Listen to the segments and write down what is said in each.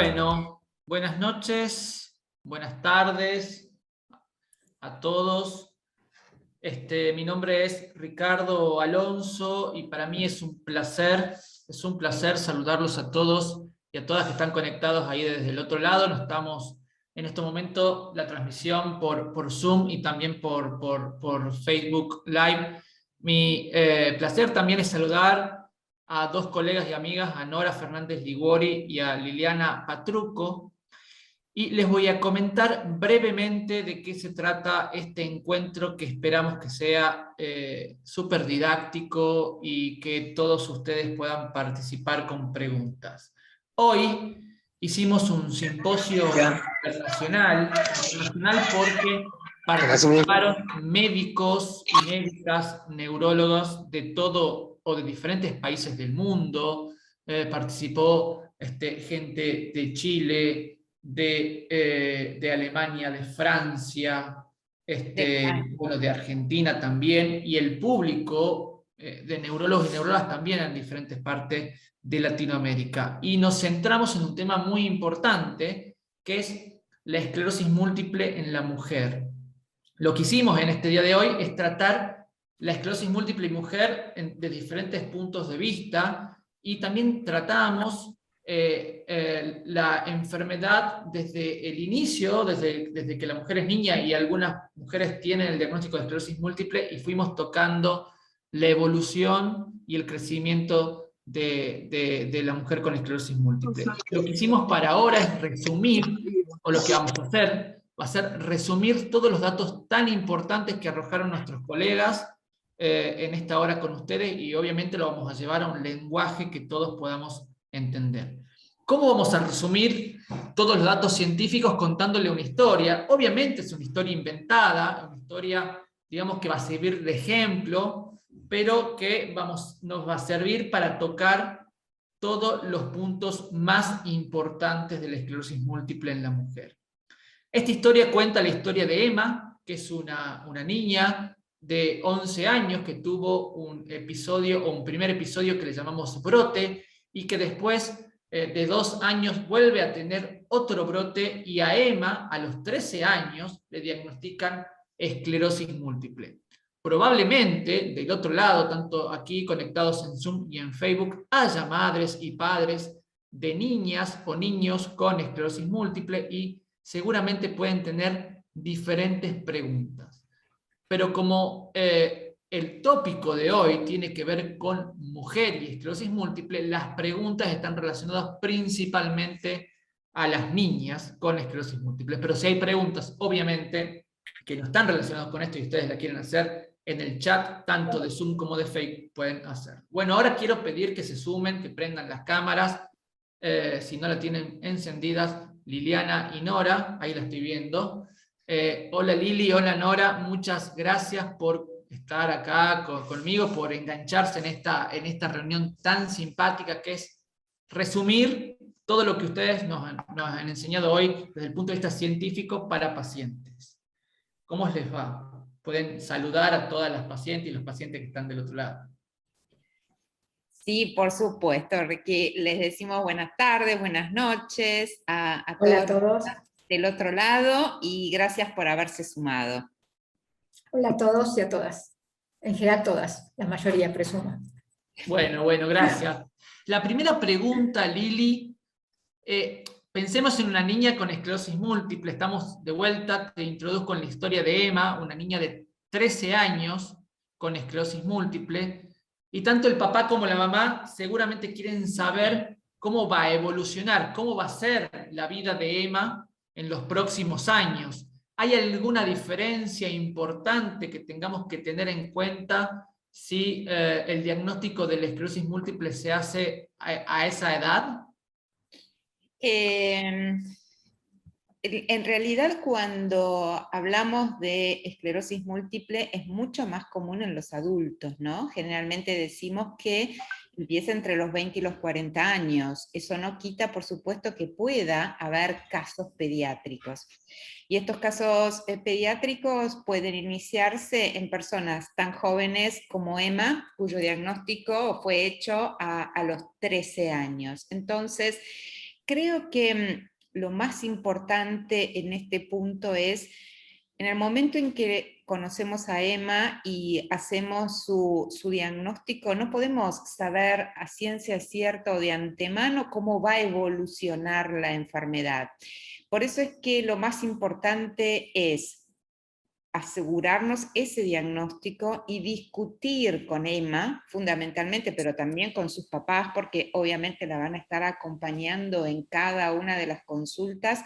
Bueno, buenas noches, buenas tardes a todos. Mi nombre es Ricardo Alonso y para mí es un placer saludarlos a todos y a todas que están conectados ahí desde el otro lado. Nos estamos en este momento la transmisión por Zoom y también por Facebook Live. Mi placer también es saludar a dos colegas y amigas, a Nora Fernández Liguori y a Liliana Patruco, y les voy a comentar brevemente de qué se trata este encuentro que esperamos que sea súper didáctico y que todos ustedes puedan participar con preguntas. Hoy hicimos un simposio internacional porque participaron médicos y médicas, neurólogos de todo o de diferentes países del mundo. Participó gente de Chile, de Alemania, de Francia, bueno, de Argentina también, y el público de neurólogos y neurólogas también en diferentes partes de Latinoamérica. Y nos centramos en un tema muy importante, que es la esclerosis múltiple en la mujer. Lo que hicimos en este día de hoy es tratar la esclerosis múltiple en mujer de diferentes puntos de vista, y también tratamos la enfermedad desde el inicio, desde que la mujer es niña, y algunas mujeres tienen el diagnóstico de esclerosis múltiple, y fuimos tocando la evolución y el crecimiento de la mujer con esclerosis múltiple. Lo que hicimos para ahora es resumir, o lo que vamos a hacer, va a ser resumir todos los datos tan importantes que arrojaron nuestros colegas en esta hora con ustedes, y obviamente lo vamos a llevar a un lenguaje que todos podamos entender. ¿Cómo vamos a resumir todos los datos científicos contándole una historia? Obviamente es una historia inventada, una historia, digamos, que va a servir de ejemplo, pero que nos va a servir para tocar todos los puntos más importantes de la esclerosis múltiple en la mujer. Esta historia cuenta la historia de Emma, que es una niña de 11 años que tuvo un episodio, o un primer episodio que le llamamos brote, y que después de 2 años vuelve a tener otro brote, y a Emma a los 13 años le diagnostican esclerosis múltiple. Probablemente del otro lado, tanto aquí conectados en Zoom y en Facebook, haya madres y padres de niñas o niños con esclerosis múltiple, y seguramente pueden tener diferentes preguntas. Pero como el tópico de hoy tiene que ver con mujer y esclerosis múltiple, las preguntas están relacionadas principalmente a las niñas con esclerosis múltiple. Pero si hay preguntas, obviamente, que no están relacionadas con esto y ustedes la quieren hacer, en el chat, tanto de Zoom como de Facebook, pueden hacer. Bueno, ahora quiero pedir que se sumen, que prendan las cámaras, si no la tienen encendidas, Liliana y Nora, ahí la estoy viendo. Hola Lili, hola Nora, muchas gracias por estar acá conmigo, por engancharse en esta reunión tan simpática que es resumir todo lo que ustedes nos han enseñado hoy desde el punto de vista científico para pacientes. ¿Cómo les va? Pueden saludar a todas las pacientes y los pacientes que están del otro lado. Sí, por supuesto, Ricky. Les decimos buenas tardes, buenas noches a Hola todos a todos. del otro lado, y gracias por haberse sumado. Hola a todos y a todas. En general todas, la mayoría presumo. Bueno, gracias. La primera pregunta, Lili, pensemos en una niña con esclerosis múltiple. Estamos de vuelta, te introduzco en la historia de Emma, una niña de 13 años con esclerosis múltiple, y tanto el papá como la mamá seguramente quieren saber cómo va a evolucionar, cómo va a ser la vida de Emma en los próximos años. ¿Hay alguna diferencia importante que tengamos que tener en cuenta si el diagnóstico de la esclerosis múltiple se hace a esa edad? En realidad, cuando hablamos de esclerosis múltiple, es mucho más común en los adultos, ¿no? Generalmente decimos que empieza entre los 20 y los 40 años. Eso no quita, por supuesto, que pueda haber casos pediátricos. Y estos casos pediátricos pueden iniciarse en personas tan jóvenes como Emma, cuyo diagnóstico fue hecho a los 13 años. Entonces, Creo que lo más importante en este punto es, en el momento en que conocemos a Emma y hacemos su diagnóstico, no podemos saber a ciencia cierta o de antemano cómo va a evolucionar la enfermedad. Por eso es que lo más importante es asegurarnos ese diagnóstico y discutir con Emma, fundamentalmente, pero también con sus papás, porque obviamente la van a estar acompañando en cada una de las consultas,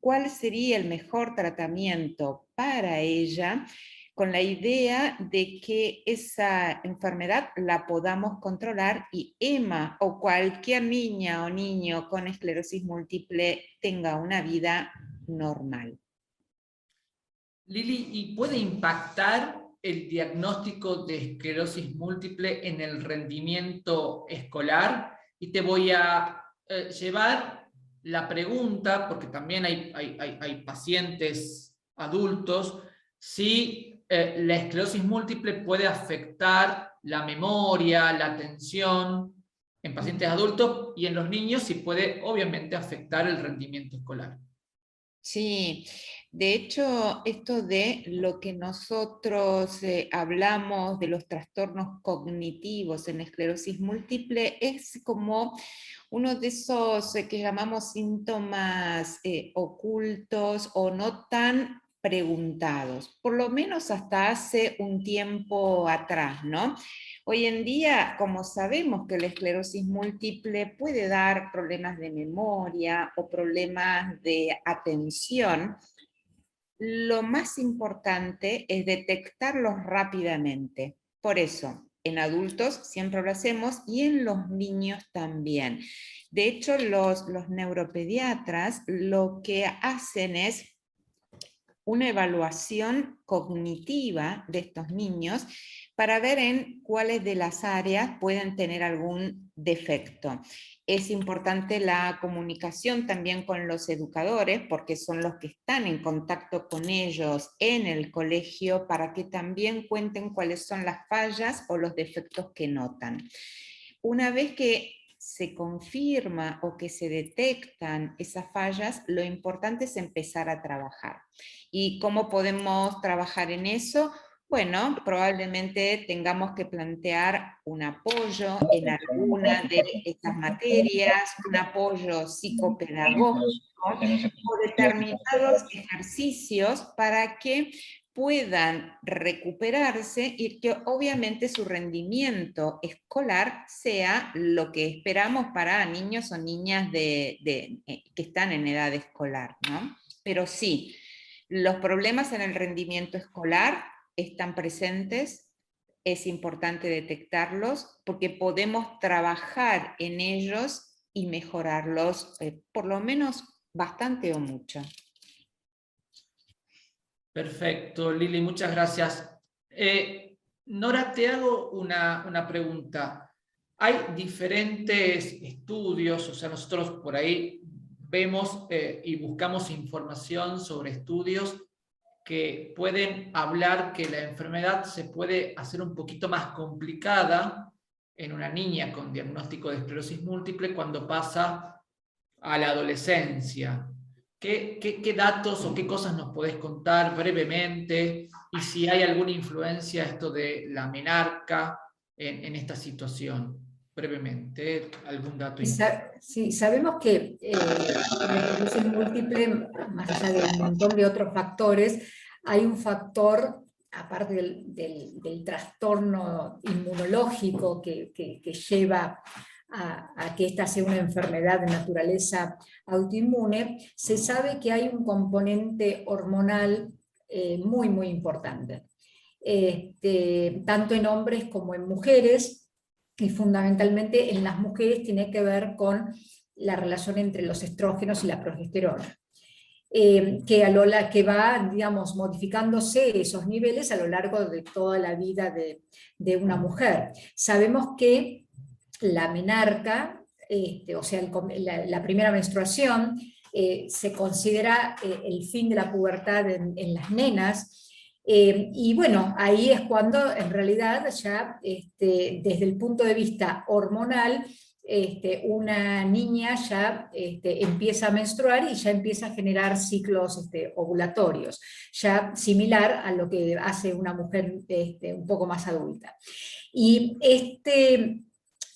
cuál sería el mejor tratamiento para ella, con la idea de que esa enfermedad la podamos controlar y Emma o cualquier niña o niño con esclerosis múltiple tenga una vida normal. Lili, ¿y puede impactar el diagnóstico de esclerosis múltiple en el rendimiento escolar? Y te voy a llevar la pregunta, porque también hay pacientes adultos, si la esclerosis múltiple puede afectar la memoria, la atención en pacientes adultos, y en los niños si puede obviamente afectar el rendimiento escolar. Sí, de hecho, esto de lo que nosotros hablamos de los trastornos cognitivos en esclerosis múltiple es como uno de esos que llamamos síntomas ocultos o no tan preguntados, por lo menos hasta hace un tiempo atrás, ¿no? Hoy en día, como sabemos que la esclerosis múltiple puede dar problemas de memoria o problemas de atención, lo más importante es detectarlos rápidamente. Por eso, en adultos siempre lo hacemos y en los niños también. De hecho, los neuropediatras lo que hacen es una evaluación cognitiva de estos niños para ver en cuáles de las áreas pueden tener algún defecto. Es importante la comunicación también con los educadores, porque son los que están en contacto con ellos en el colegio, para que también cuenten cuáles son las fallas o los defectos que notan. Una vez que se confirma o que se detectan esas fallas, lo importante es empezar a trabajar. ¿Y cómo podemos trabajar en eso? Bueno, probablemente tengamos que plantear un apoyo en alguna de estas materias, un apoyo psicopedagógico o determinados ejercicios para que puedan recuperarse y que obviamente su rendimiento escolar sea lo que esperamos para niños o niñas que están en edad escolar, ¿no? Pero sí, los problemas en el rendimiento escolar están presentes, es importante detectarlos porque podemos trabajar en ellos y mejorarlos, por lo menos bastante o mucho. Perfecto, Lili, muchas gracias. Nora, te hago una pregunta. Hay diferentes estudios, o sea, nosotros por ahí vemos y buscamos información sobre estudios que pueden hablar que la enfermedad se puede hacer un poquito más complicada en una niña con diagnóstico de esclerosis múltiple cuando pasa a la adolescencia. ¿Qué datos o qué cosas nos podés contar brevemente? Y si hay alguna influencia esto de la menarca en esta situación. Brevemente, algún dato. Sí, sabemos que la esclerosis múltiple, más allá de un montón de otros factores, hay un factor, aparte del trastorno inmunológico que lleva a que esta sea una enfermedad de naturaleza autoinmune, se sabe que hay un componente hormonal muy, muy importante. Tanto en hombres como en mujeres, y fundamentalmente en las mujeres tiene que ver con la relación entre los estrógenos y la progesterona, que va, digamos, modificándose esos niveles a lo largo de toda la vida de una mujer. Sabemos que la menarca, o sea, la primera menstruación, se considera el fin de la pubertad en las nenas. Y bueno, ahí es cuando en realidad ya desde el punto de vista hormonal una niña ya empieza a menstruar y ya empieza a generar ciclos ovulatorios, ya similar a lo que hace una mujer un poco más adulta. Y este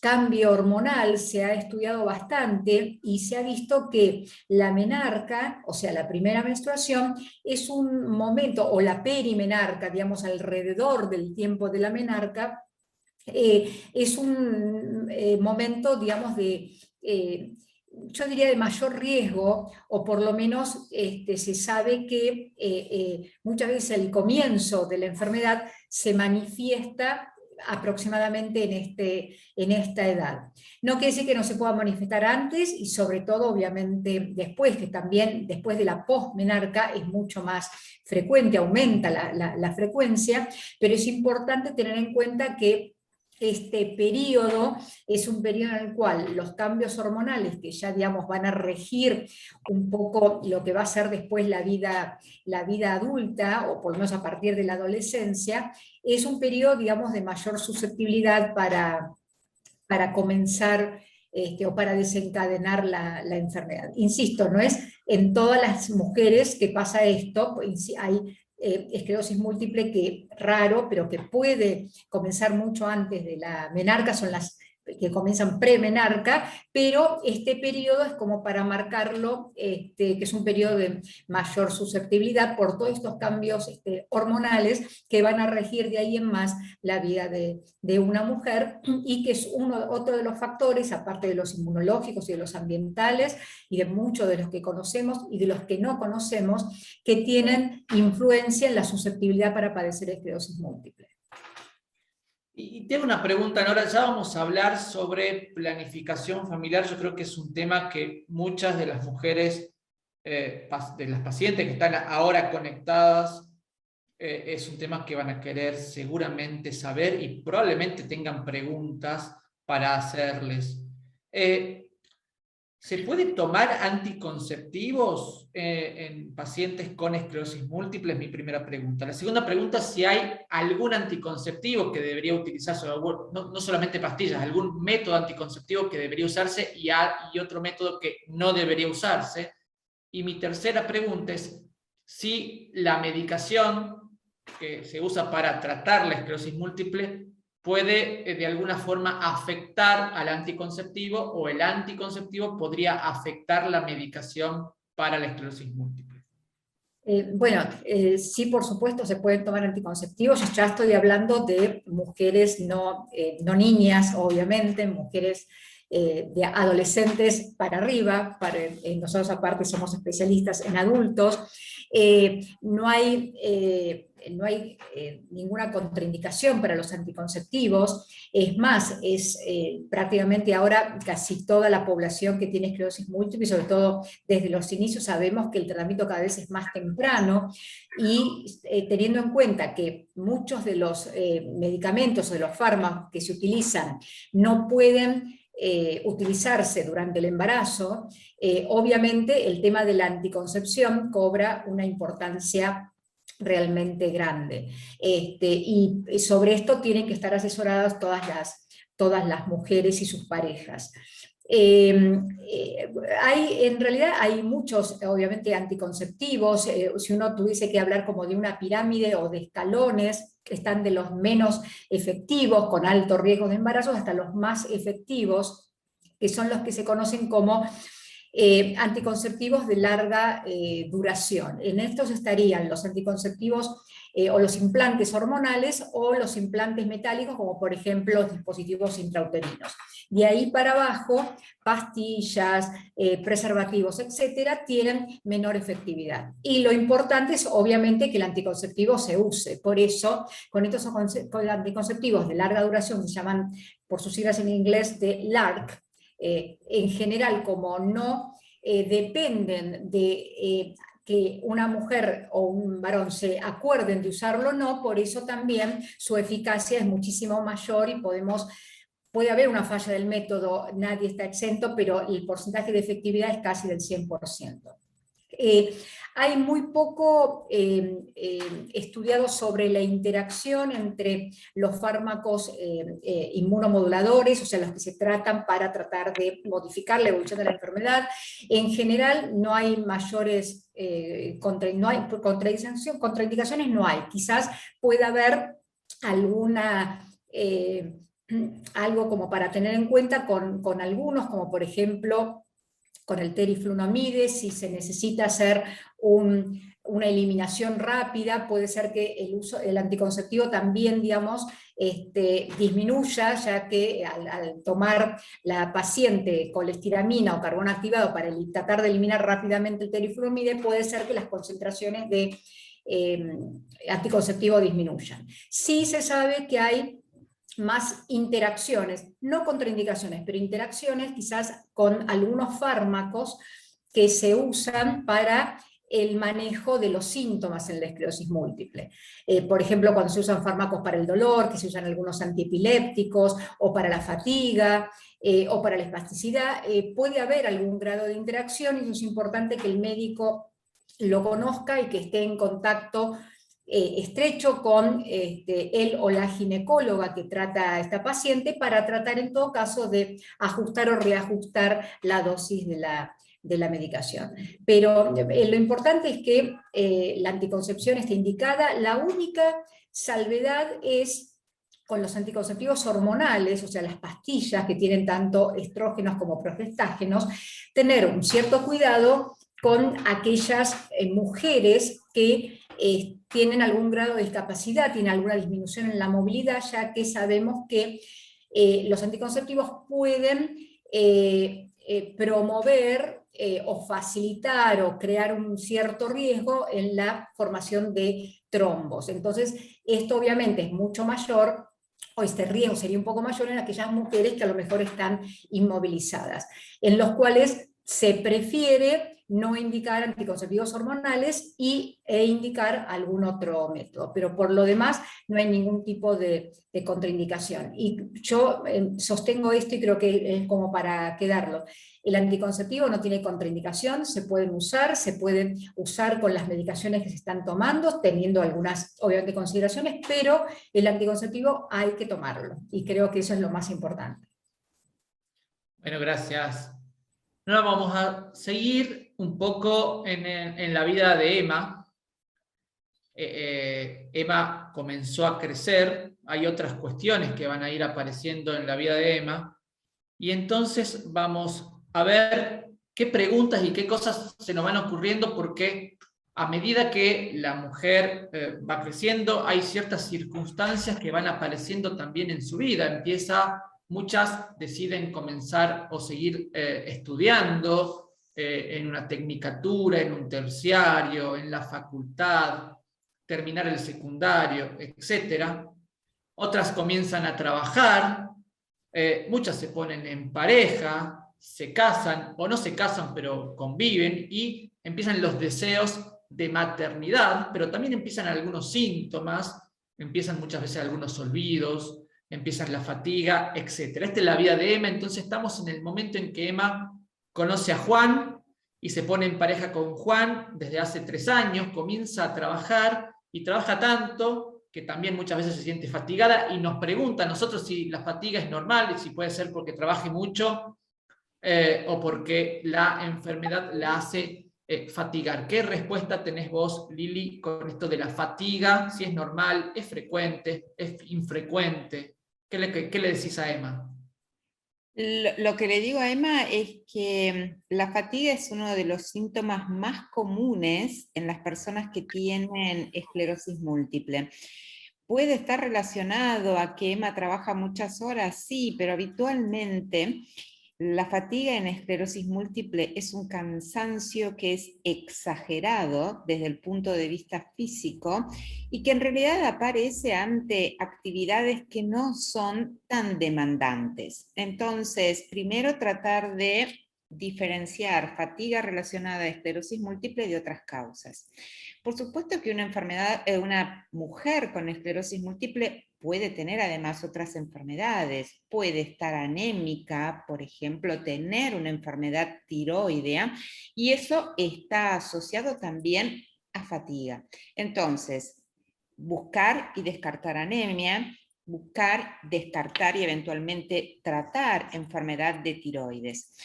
cambio hormonal se ha estudiado bastante y se ha visto que la menarca, o sea, la primera menstruación, es un momento, o la perimenarca, digamos, alrededor del tiempo de la menarca, es un momento, digamos, yo diría de mayor riesgo, o por lo menos se sabe que muchas veces el comienzo de la enfermedad se manifiesta aproximadamente en esta edad. No quiere decir que no se pueda manifestar antes y sobre todo obviamente después, que también después de la posmenarca es mucho más frecuente, aumenta la frecuencia, pero es importante tener en cuenta que este periodo es un periodo en el cual los cambios hormonales que ya, digamos, van a regir un poco lo que va a ser después la vida adulta, o por lo menos a partir de la adolescencia, es un periodo, digamos, de mayor susceptibilidad para comenzar o para desencadenar la enfermedad. Insisto, no es en todas las mujeres que pasa esto, hay esclerosis múltiple que raro, pero que puede comenzar mucho antes de la menarca, son las que comienzan premenarca, pero este periodo es como para marcarlo, que es un periodo de mayor susceptibilidad por todos estos cambios hormonales que van a regir de ahí en más la vida de una mujer, y que es otro de los factores, aparte de los inmunológicos y de los ambientales, y de muchos de los que conocemos y de los que no conocemos, que tienen influencia en la susceptibilidad para padecer esclerosis múltiple. Y tengo una pregunta, Nora, ya vamos a hablar sobre planificación familiar. Yo creo que es un tema que muchas de las mujeres, de las pacientes que están ahora conectadas, es un tema que van a querer seguramente saber y probablemente tengan preguntas para hacerles. ¿Se puede tomar anticonceptivos en pacientes con esclerosis múltiple? Es mi primera pregunta. La segunda pregunta, si hay algún anticonceptivo que debería utilizarse, no solamente pastillas, algún método anticonceptivo que debería usarse y otro método que no debería usarse. Y mi tercera pregunta es si la medicación que se usa para tratar la esclerosis múltiple puede de alguna forma afectar al anticonceptivo, o el anticonceptivo podría afectar la medicación para la esclerosis múltiple. Sí, por supuesto, se pueden tomar anticonceptivos. Ya estoy hablando de mujeres, no niñas, obviamente, mujeres de adolescentes para arriba. Nosotros aparte somos especialistas en adultos. No hay ninguna contraindicación para los anticonceptivos. Es más, prácticamente ahora casi toda la población que tiene esclerosis múltiple, sobre todo desde los inicios, sabemos que el tratamiento cada vez es más temprano, y teniendo en cuenta que muchos de los medicamentos o de los fármacos que se utilizan no pueden utilizarse durante el embarazo, obviamente el tema de la anticoncepción cobra una importancia realmente grande. Y sobre esto tienen que estar asesoradas todas las mujeres y sus parejas. En realidad hay muchos, obviamente, anticonceptivos. Si uno tuviese que hablar como de una pirámide o de escalones, están de los menos efectivos, con alto riesgo de embarazo, hasta los más efectivos, que son los que se conocen como anticonceptivos de larga duración. En estos estarían los anticonceptivos o los implantes hormonales o los implantes metálicos, como por ejemplo los dispositivos intrauterinos. De ahí para abajo, pastillas, preservativos, etcétera, tienen menor efectividad. Y lo importante es obviamente que el anticonceptivo se use. Por eso, con estos anticonceptivos de larga duración, que se llaman por sus siglas en inglés de LARC, en general, como no dependen de que una mujer o un varón se acuerden de usarlo o no, por eso también su eficacia es muchísimo mayor, y puede haber una falla del método, nadie está exento, pero el porcentaje de efectividad es casi del 100%. Hay muy poco estudiado sobre la interacción entre los fármacos inmunomoduladores, o sea, los que se tratan para tratar de modificar la evolución de la enfermedad. En general no hay mayores contraindicaciones, no hay. Quizás pueda haber alguna... algo como para tener en cuenta con algunos, como por ejemplo con el teriflunomide, si se necesita hacer una eliminación rápida, puede ser que el anticonceptivo también, digamos, disminuya, ya que al tomar la paciente colestiramina o carbono activado para tratar de eliminar rápidamente el teriflunomide, puede ser que las concentraciones de anticonceptivo disminuyan. Sí se sabe que hay más interacciones, no contraindicaciones, pero interacciones quizás con algunos fármacos que se usan para el manejo de los síntomas en la esclerosis múltiple. Por ejemplo, cuando se usan fármacos para el dolor, que se usan algunos antiepilépticos, o para la fatiga, o para la espasticidad, puede haber algún grado de interacción, y eso es importante que el médico lo conozca y que esté en contacto estrecho con él o la ginecóloga que trata a esta paciente, para tratar en todo caso de ajustar o reajustar la dosis de la medicación. Pero lo importante es que la anticoncepción esté indicada. La única salvedad es con los anticonceptivos hormonales, o sea, las pastillas que tienen tanto estrógenos como progestágenos, tener un cierto cuidado con aquellas mujeres que tienen algún grado de discapacidad, tienen alguna disminución en la movilidad, ya que sabemos que los anticonceptivos pueden promover o facilitar o crear un cierto riesgo en la formación de trombos. Entonces, esto obviamente es mucho mayor, o este riesgo sería un poco mayor en aquellas mujeres que a lo mejor están inmovilizadas, en los cuales se prefiere no indicar anticonceptivos hormonales e indicar algún otro método, pero por lo demás no hay ningún tipo de contraindicación. Y yo sostengo esto y creo que es como para quedarlo. El anticonceptivo no tiene contraindicación, se pueden usar con las medicaciones que se están tomando, teniendo algunas, obviamente, consideraciones, pero el anticonceptivo hay que tomarlo, y creo que eso es lo más importante. Bueno, gracias. Ahora vamos a seguir un poco en la vida de Emma. Emma comenzó a crecer, hay otras cuestiones que van a ir apareciendo en la vida de Emma, y entonces vamos a ver qué preguntas y qué cosas se nos van ocurriendo, porque a medida que la mujer va creciendo, hay ciertas circunstancias que van apareciendo también en su vida. Muchas deciden comenzar o seguir estudiando en una tecnicatura, en un terciario, en la facultad, terminar el secundario, etc. Otras comienzan a trabajar, muchas se ponen en pareja, se casan o no se casan pero conviven, y empiezan los deseos de maternidad, pero también empiezan algunos síntomas, empiezan muchas veces algunos olvidos, empieza la fatiga, etc. Esta es la vida de Emma. Entonces estamos en el momento en que Emma conoce a Juan y se pone en pareja con Juan desde hace 3 años, comienza a trabajar y trabaja tanto que también muchas veces se siente fatigada, y nos pregunta a nosotros si la fatiga es normal, y si puede ser porque trabaje mucho o porque la enfermedad la hace fatigar. ¿Qué respuesta tenés vos, Lili, con esto de la fatiga? Si es normal, es frecuente, es infrecuente. ¿Qué le decís a Emma? Lo que le digo a Emma es que la fatiga es uno de los síntomas más comunes en las personas que tienen esclerosis múltiple. ¿Puede estar relacionado a que Emma trabaja muchas horas? Sí, pero habitualmente la fatiga en esclerosis múltiple es un cansancio que es exagerado desde el punto de vista físico, y que en realidad aparece ante actividades que no son tan demandantes. Entonces, primero tratar de diferenciar fatiga relacionada a esclerosis múltiple de otras causas. Por supuesto que una mujer con esclerosis múltiple puede tener además otras enfermedades, puede estar anémica, por ejemplo, tener una enfermedad tiroidea, y eso está asociado también a fatiga. Entonces, buscar y descartar anemia, buscar, descartar y eventualmente tratar enfermedad de tiroides.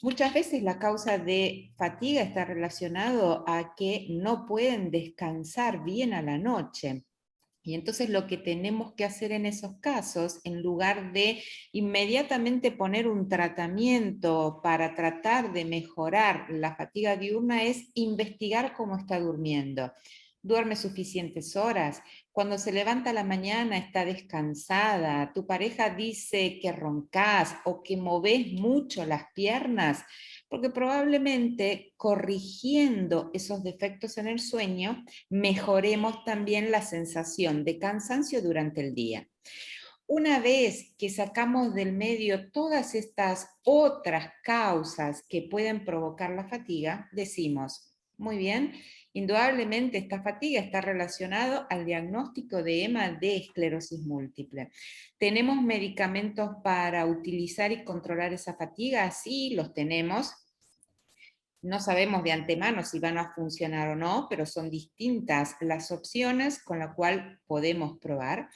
Muchas veces la causa de fatiga está relacionado a que no pueden descansar bien a la noche. Y entonces lo que tenemos que hacer en esos casos, en lugar de inmediatamente poner un tratamiento para tratar de mejorar la fatiga diurna, es investigar cómo está durmiendo. ¿Duerme suficientes horas? Cuando se levanta a la mañana está descansada, tu pareja dice que roncás o que movés mucho las piernas, porque probablemente corrigiendo esos defectos en el sueño, mejoremos también la sensación de cansancio durante el día. Una vez que sacamos del medio todas estas otras causas que pueden provocar la fatiga, decimos, muy bien, indudablemente esta fatiga está relacionada al diagnóstico de EMA de esclerosis múltiple. ¿Tenemos medicamentos para utilizar y controlar esa fatiga? Sí, los tenemos. No sabemos de antemano si van a funcionar o no, pero son distintas las opciones con las cuales podemos probar.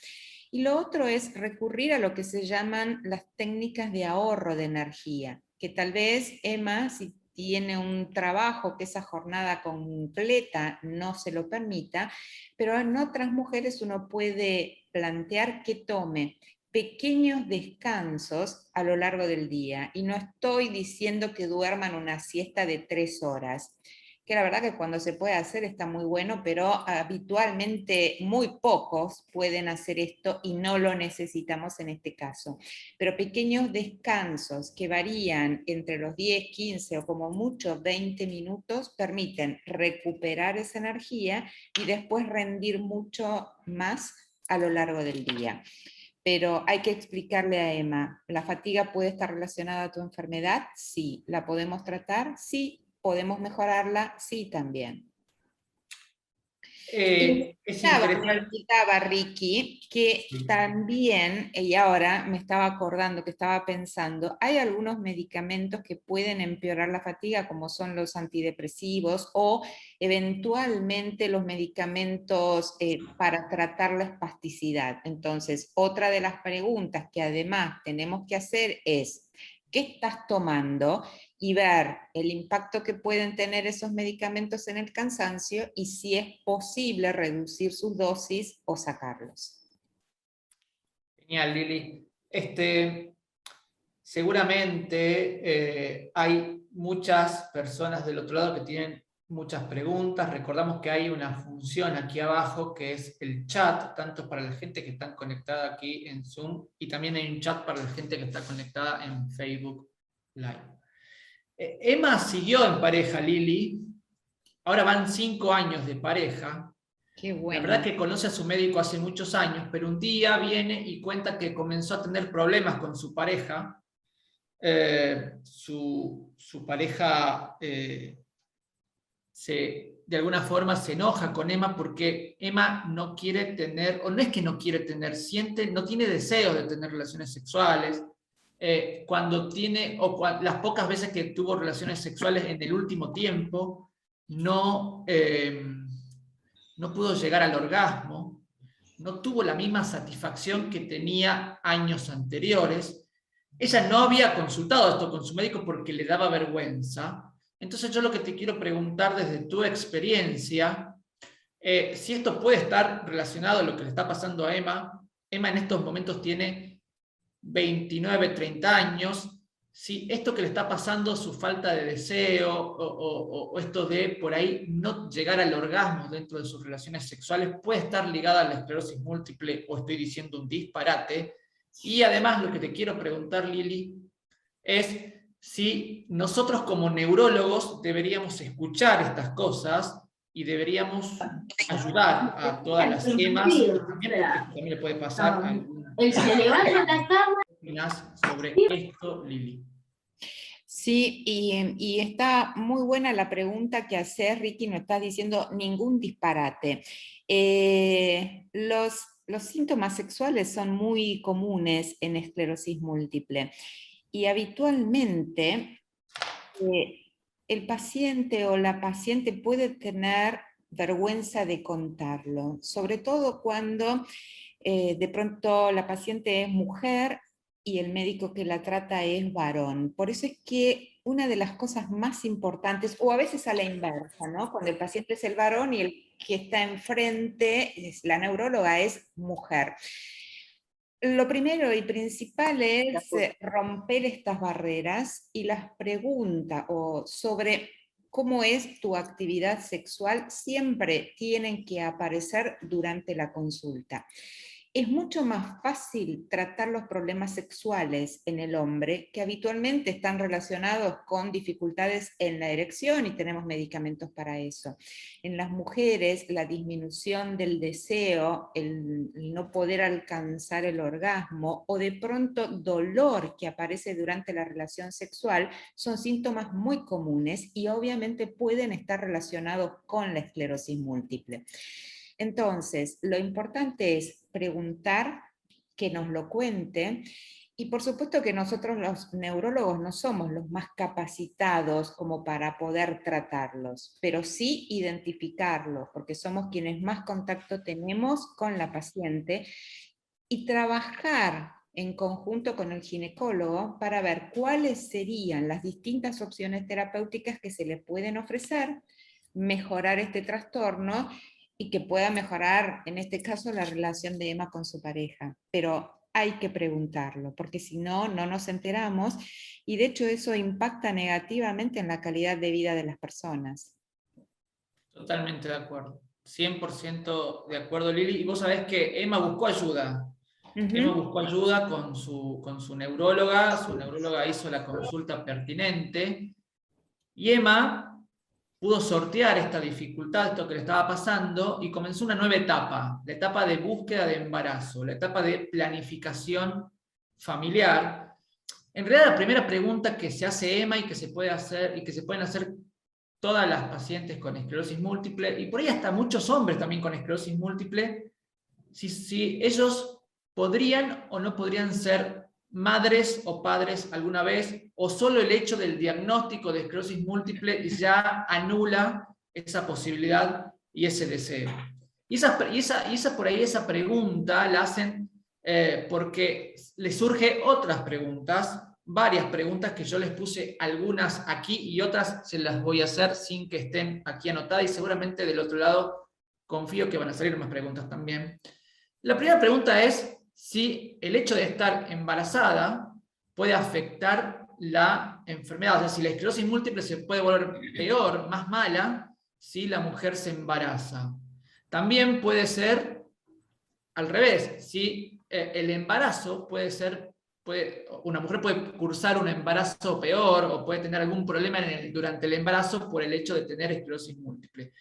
Y lo otro es recurrir a lo que se llaman las técnicas de ahorro de energía, que tal vez Emma, si tiene un trabajo que esa jornada completa no se lo permita, pero en otras mujeres uno puede plantear que tome pequeños descansos a lo largo del día, y no estoy diciendo que duerman una siesta de 3 horas, que la verdad que cuando se puede hacer está muy bueno, pero habitualmente muy pocos pueden hacer esto y no lo necesitamos en este caso. Pero pequeños descansos que varían entre los 10, 15 o como mucho 20 minutos permiten recuperar esa energía y después rendir mucho más a lo largo del día. Pero hay que explicarle a Emma, ¿la fatiga puede estar relacionada a tu enfermedad? Sí. ¿La podemos tratar? Sí. ¿Podemos mejorarla? Sí, también. Es interesante. Indicaba Ricky que también, y ahora me estaba acordando que estaba pensando, hay algunos medicamentos que pueden empeorar la fatiga, como son los antidepresivos o eventualmente los medicamentos para tratar la espasticidad. Entonces, otra de las preguntas que además tenemos que hacer es, ¿qué estás tomando? Y ver el impacto que pueden tener esos medicamentos en el cansancio y si es posible reducir sus dosis o sacarlos. Genial, Lili. Seguramente hay muchas personas del otro lado que tienen muchas preguntas. Recordamos que hay una función aquí abajo que es el chat, tanto para la gente que está conectada aquí en Zoom, y también hay un chat para la gente que está conectada en Facebook Live. Emma siguió en pareja, Lili. Ahora van 5 años de pareja. Qué bueno. La verdad que conoce a su médico hace muchos años, pero un día viene y cuenta que comenzó a tener problemas con su pareja. Su pareja de alguna forma se enoja con Emma porque Emma no quiere tener, o no es que no quiere tener, no tiene deseo de tener relaciones sexuales. Cuando tiene, las pocas veces que tuvo relaciones sexuales en el último tiempo, no pudo llegar al orgasmo, no tuvo la misma satisfacción que tenía años anteriores. Ella no había consultado esto con su médico porque le daba vergüenza. Entonces yo lo que te quiero preguntar desde tu experiencia, si esto puede estar relacionado a lo que le está pasando a Emma. Emma en estos momentos tiene 29, 30 años. Si esto que le está pasando, su falta de deseo o esto de por ahí no llegar al orgasmo dentro de sus relaciones sexuales puede estar ligada a la esclerosis múltiple, o estoy diciendo un disparate. Y además lo que te quiero preguntar, Lili, es si nosotros como neurólogos deberíamos escuchar estas cosas y deberíamos ayudar a todas las Emas, también porque esto también le puede pasar a algún... Se levanta la cama. ¿Qué opinás sobre esto, Lili? Sí, y está muy buena la pregunta que haces, Ricky, no estás diciendo ningún disparate. Los los síntomas sexuales son muy comunes en esclerosis múltiple y habitualmente el paciente o la paciente puede tener vergüenza de contarlo, sobre todo cuando de pronto la paciente es mujer y el médico que la trata es varón. Por eso es que una de las cosas más importantes, o a veces a la inversa, ¿no? Cuando el paciente es el varón y el que está enfrente, la neuróloga, es mujer. Lo primero y principal es romper estas barreras y las preguntas sobre cómo es tu actividad sexual siempre tienen que aparecer durante la consulta. Es mucho más fácil tratar los problemas sexuales en el hombre, que habitualmente están relacionados con dificultades en la erección y tenemos medicamentos para eso. En las mujeres, la disminución del deseo, el no poder alcanzar el orgasmo o de pronto dolor que aparece durante la relación sexual son síntomas muy comunes y obviamente pueden estar relacionados con la esclerosis múltiple. Entonces, lo importante es preguntar, que nos lo cuente, y por supuesto que nosotros los neurólogos no somos los más capacitados como para poder tratarlos, pero sí identificarlos, porque somos quienes más contacto tenemos con la paciente, y trabajar en conjunto con el ginecólogo para ver cuáles serían las distintas opciones terapéuticas que se le pueden ofrecer, mejorar este trastorno y que pueda mejorar, en este caso, la relación de Emma con su pareja. Pero hay que preguntarlo, porque si no, no nos enteramos, y de hecho eso impacta negativamente en la calidad de vida de las personas. Totalmente de acuerdo. 100% de acuerdo, Lili. Y vos sabés que Emma buscó ayuda. Emma buscó ayuda con su neuróloga hizo la consulta pertinente, y Emma pudo sortear esta dificultad, esto que le estaba pasando, y comenzó una nueva etapa, la etapa de búsqueda de embarazo, la etapa de planificación familiar. En realidad, la primera pregunta que se hace Emma y que se puede hacer y que se pueden hacer todas las pacientes con esclerosis múltiple, y por ahí hasta muchos hombres también con esclerosis múltiple, si ellos podrían o no podrían ser madres o padres alguna vez, o solo el hecho del diagnóstico de esclerosis múltiple ya anula esa posibilidad y ese deseo. Y por ahí esa pregunta la hacen porque les surge otras preguntas, varias preguntas que yo les puse, algunas aquí y otras se las voy a hacer sin que estén aquí anotadas, y seguramente del otro lado confío que van a salir más preguntas también. La primera pregunta es si el hecho de estar embarazada puede afectar la enfermedad, o sea, si la esclerosis múltiple se puede volver peor, más mala, si la mujer se embaraza. También puede ser al revés, si el embarazo una mujer puede cursar un embarazo peor o puede tener algún problema durante el embarazo por el hecho de tener esclerosis múltiple.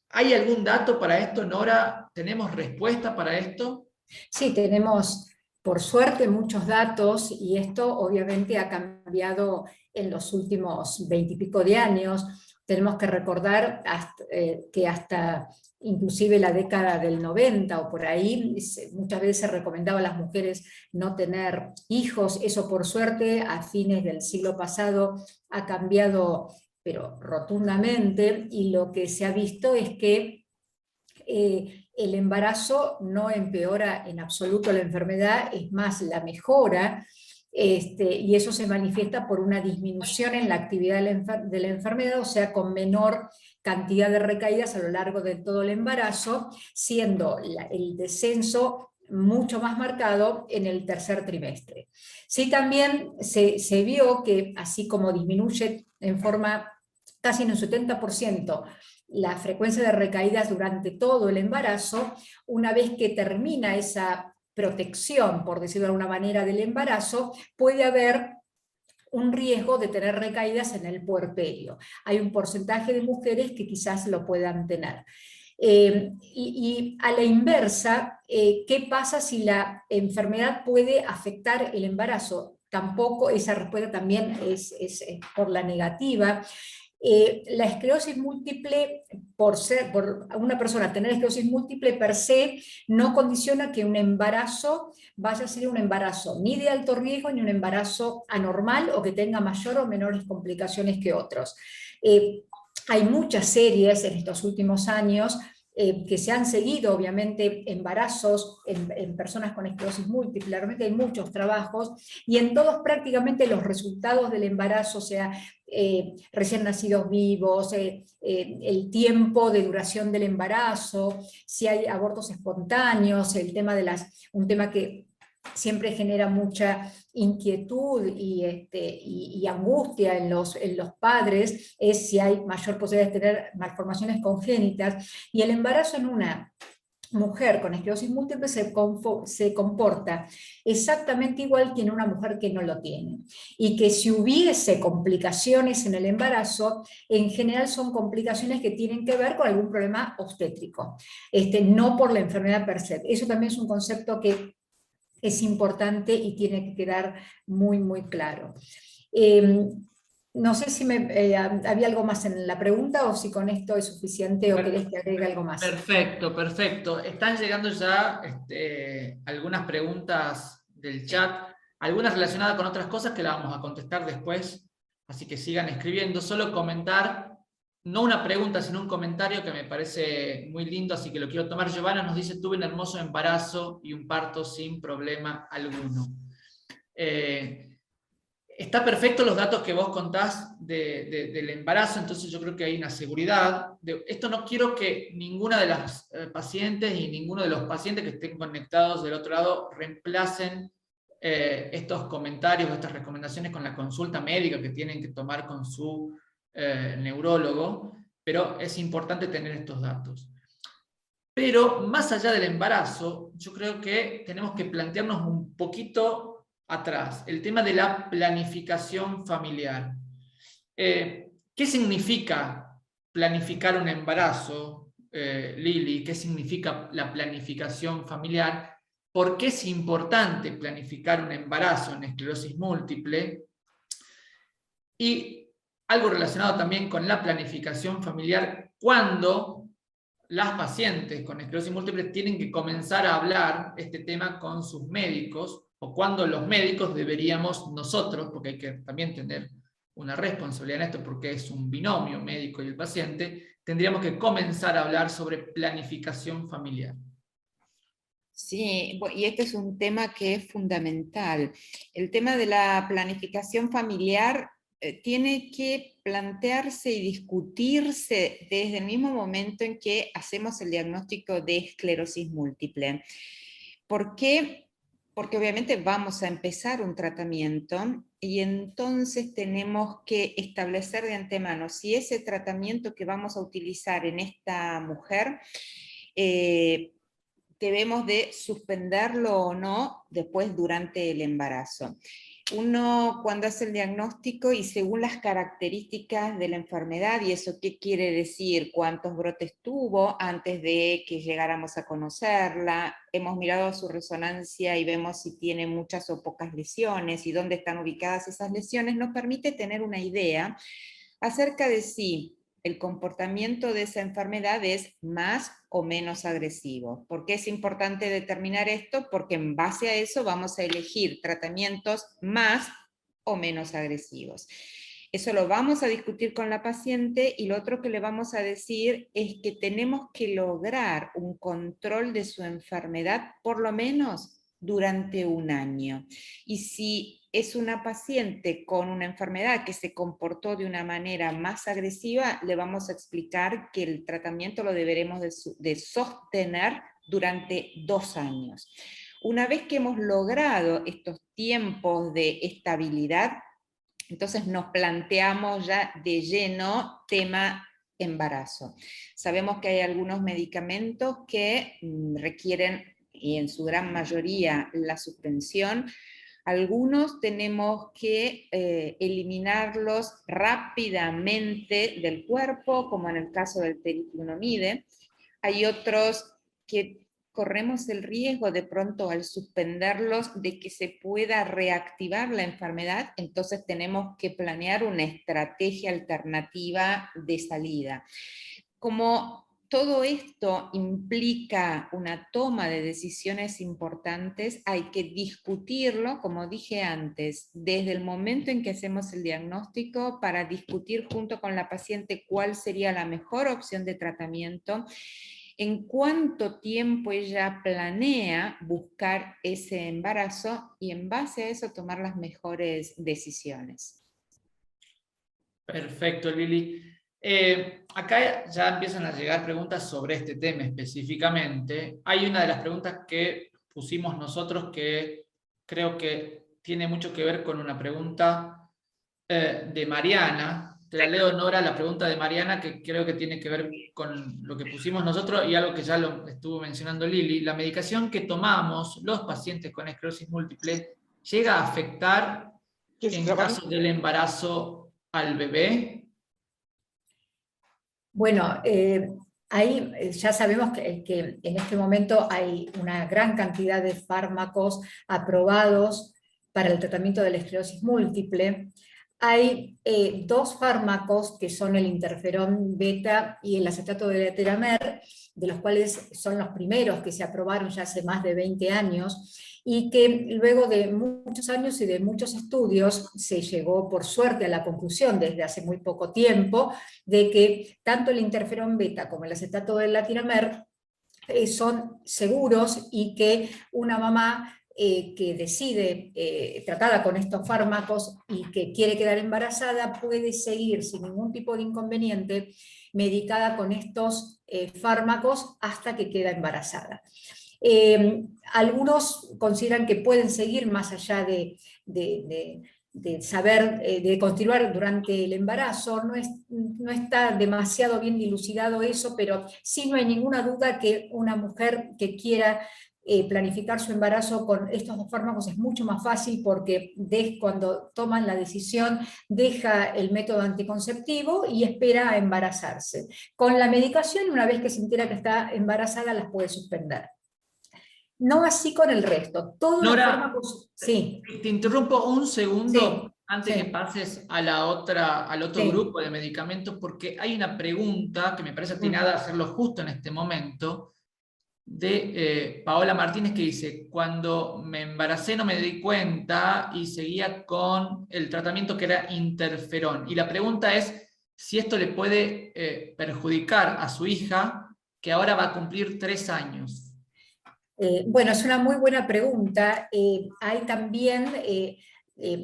¿Hay algún dato para esto, Nora? ¿Tenemos respuesta para esto? Sí, tenemos, por suerte, muchos datos, y esto obviamente ha cambiado en los últimos 20 y pico de años. Tenemos que recordar que hasta inclusive la década del 90 o por ahí, muchas veces se recomendaba a las mujeres no tener hijos. Eso, por suerte, a fines del siglo pasado ha cambiado, pero rotundamente, y lo que se ha visto es que el embarazo no empeora en absoluto la enfermedad, es más, la mejora, y eso se manifiesta por una disminución en la actividad de la enfermedad, o sea, con menor cantidad de recaídas a lo largo de todo el embarazo, siendo el descenso mucho más marcado en el tercer trimestre. Sí, también se vio que, así como disminuye en forma casi en un 70% la frecuencia de recaídas durante todo el embarazo, una vez que termina esa protección, por decirlo de alguna manera, del embarazo, puede haber un riesgo de tener recaídas en el puerperio. Hay un porcentaje de mujeres que quizás lo puedan tener. Y a la inversa, ¿qué pasa si la enfermedad puede afectar el embarazo? Tampoco, esa respuesta también es por la negativa. La esclerosis múltiple, por una persona tener esclerosis múltiple per se, no condiciona que un embarazo vaya a ser un embarazo ni de alto riesgo ni un embarazo anormal o que tenga mayor o menores complicaciones que otros. Hay muchas series en estos últimos años que se han seguido, obviamente, embarazos en personas con esclerosis múltiple. Realmente hay muchos trabajos y en todos prácticamente los resultados del embarazo, o sea, recién nacidos vivos, el tiempo de duración del embarazo, si hay abortos espontáneos, el tema de un tema que siempre genera mucha inquietud y angustia en los padres, es si hay mayor posibilidad de tener malformaciones congénitas, y el embarazo en una mujer con esclerosis múltiple se comporta exactamente igual que en una mujer que no lo tiene, y que si hubiese complicaciones en el embarazo, en general son complicaciones que tienen que ver con algún problema obstétrico, no por la enfermedad per se. Eso también es un concepto que es importante y tiene que quedar muy, muy claro. No sé si había algo más en la pregunta o si con esto es suficiente o querés que agregue algo más. Perfecto, perfecto. Están llegando ya algunas preguntas del chat, algunas relacionadas con otras cosas que las vamos a contestar después, así que sigan escribiendo. Solo comentar, no una pregunta, sino un comentario que me parece muy lindo, así que lo quiero tomar. Giovanna nos dice: tuve un hermoso embarazo y un parto sin problema alguno. Está perfecto los datos que vos contás del embarazo, entonces yo creo que hay una seguridad. Esto no quiero que ninguna de las pacientes y ninguno de los pacientes que estén conectados del otro lado reemplacen estos comentarios, estas recomendaciones con la consulta médica que tienen que tomar con su neurólogo, pero es importante tener estos datos. Pero más allá del embarazo, yo creo que tenemos que plantearnos un poquito atrás, el tema de la planificación familiar. ¿Qué significa planificar un embarazo, Lili? ¿Qué significa la planificación familiar? ¿Por qué es importante planificar un embarazo en esclerosis múltiple? Y algo relacionado también con la planificación familiar, cuando las pacientes con esclerosis múltiple tienen que comenzar a hablar este tema con sus médicos, o cuando los médicos deberíamos nosotros, porque hay que también tener una responsabilidad en esto, porque es un binomio médico y el paciente, tendríamos que comenzar a hablar sobre planificación familiar. Sí, y este es un tema que es fundamental. El tema de la planificación familiar tiene que plantearse y discutirse desde el mismo momento en que hacemos el diagnóstico de esclerosis múltiple. ¿Por qué? Porque obviamente vamos a empezar un tratamiento y entonces tenemos que establecer de antemano si ese tratamiento que vamos a utilizar en esta mujer debemos de suspenderlo o no después durante el embarazo. Uno cuando hace el diagnóstico y según las características de la enfermedad, y eso qué quiere decir, cuántos brotes tuvo antes de que llegáramos a conocerla, hemos mirado su resonancia y vemos si tiene muchas o pocas lesiones y dónde están ubicadas esas lesiones, nos permite tener una idea acerca de si el comportamiento de esa enfermedad es más o menos agresivo. ¿Por qué es importante determinar esto? Porque en base a eso vamos a elegir tratamientos más o menos agresivos. Eso lo vamos a discutir con la paciente, y lo otro que le vamos a decir es que tenemos que lograr un control de su enfermedad por lo menos durante un año. Y si es una paciente con una enfermedad que se comportó de una manera más agresiva, le vamos a explicar que el tratamiento lo deberemos de sostener durante 2 años. Una vez que hemos logrado estos tiempos de estabilidad, entonces nos planteamos ya de lleno tema embarazo. Sabemos que hay algunos medicamentos que requieren, y en su gran mayoría, la suspensión. Algunos tenemos que eliminarlos rápidamente del cuerpo, como en el caso del teriflunomide. Hay otros que corremos el riesgo de pronto al suspenderlos de que se pueda reactivar la enfermedad, entonces tenemos que planear una estrategia alternativa de salida. Como todo esto implica una toma de decisiones importantes, hay que discutirlo, como dije antes, desde el momento en que hacemos el diagnóstico, para discutir junto con la paciente cuál sería la mejor opción de tratamiento, en cuánto tiempo ella planea buscar ese embarazo y en base a eso tomar las mejores decisiones. Perfecto, Lili. Acá ya empiezan a llegar preguntas sobre este tema específicamente. Hay una de las preguntas que pusimos nosotros que creo que tiene mucho que ver con una pregunta de Mariana. Te la leo, Nora, la pregunta de Mariana, que creo que tiene que ver con lo que pusimos nosotros y algo que ya lo estuvo mencionando Lili. ¿La medicación que tomamos los pacientes con esclerosis múltiple llega a afectar en caso del embarazo al bebé? Bueno, ahí ya sabemos que en este momento hay una gran cantidad de fármacos aprobados para el tratamiento de la esclerosis múltiple. Hay dos fármacos que son el interferón beta y el acetato de leterambert, de los cuales son los primeros que se aprobaron ya hace más de 20 años, y que luego de muchos años y de muchos estudios se llegó por suerte a la conclusión desde hace muy poco tiempo de que tanto el interferón beta como el acetato de leterambert son seguros y que una mamá que decide tratada con estos fármacos y que quiere quedar embarazada puede seguir sin ningún tipo de inconveniente medicada con estos fármacos hasta que queda embarazada. Algunos consideran que pueden seguir más allá de saber, de continuar durante el embarazo. No está demasiado bien dilucidado eso, pero sí no hay ninguna duda que una mujer que quiera planificar su embarazo con estos dos fármacos es mucho más fácil, porque cuando toman la decisión deja el método anticonceptivo y espera a embarazarse. Con la medicación, una vez que se entera que está embarazada, las puede suspender. No así con el resto. Todos los fármacos... Sí. Te interrumpo un segundo, sí, antes sí. que pases a al otro Sí. grupo de medicamentos, porque hay una pregunta que me parece atinada hacerlo justo en este momento, de Paola Martínez, que dice: cuando me embaracé no me di cuenta y seguía con el tratamiento que era interferón. Y la pregunta es si esto le puede perjudicar a su hija, que ahora va a cumplir 3 años. Bueno, es una muy buena pregunta. Hay también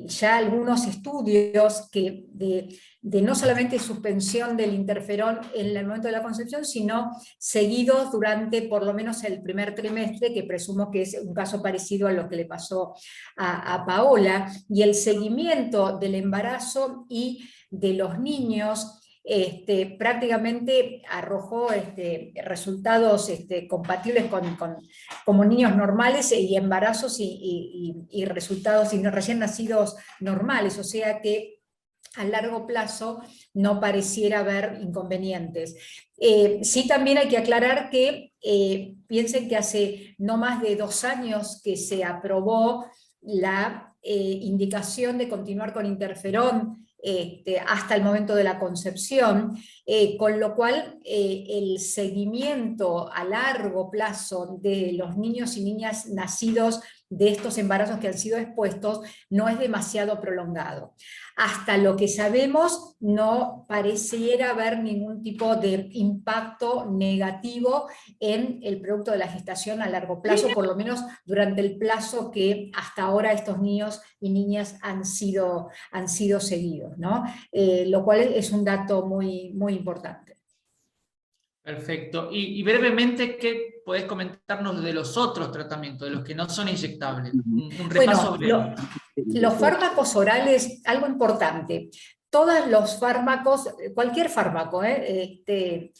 ya algunos estudios que de no solamente suspensión del interferón en el momento de la concepción, sino seguidos durante por lo menos el primer trimestre, que presumo que es un caso parecido a lo que le pasó a Paola, y el seguimiento del embarazo y de los niños prácticamente arrojó resultados compatibles como niños normales y embarazos y resultados y recién nacidos normales, o sea que a largo plazo no pareciera haber inconvenientes. Sí, también hay que aclarar que piensen que hace no más de 2 años que se aprobó la indicación de continuar con interferón hasta el momento de la concepción, con lo cual el seguimiento a largo plazo de los niños y niñas nacidos de estos embarazos que han sido expuestos no es demasiado prolongado. Hasta lo que sabemos, no pareciera haber ningún tipo de impacto negativo en el producto de la gestación a largo plazo, por lo menos durante el plazo que hasta ahora estos niños y niñas han sido seguidos, ¿no? Lo cual es un dato muy, muy importante. Perfecto. Y brevemente, ¿qué podés comentarnos de los otros tratamientos, de los que no son inyectables? Un repaso breve. Los fármacos orales, algo importante. Todos los fármacos, cualquier fármaco,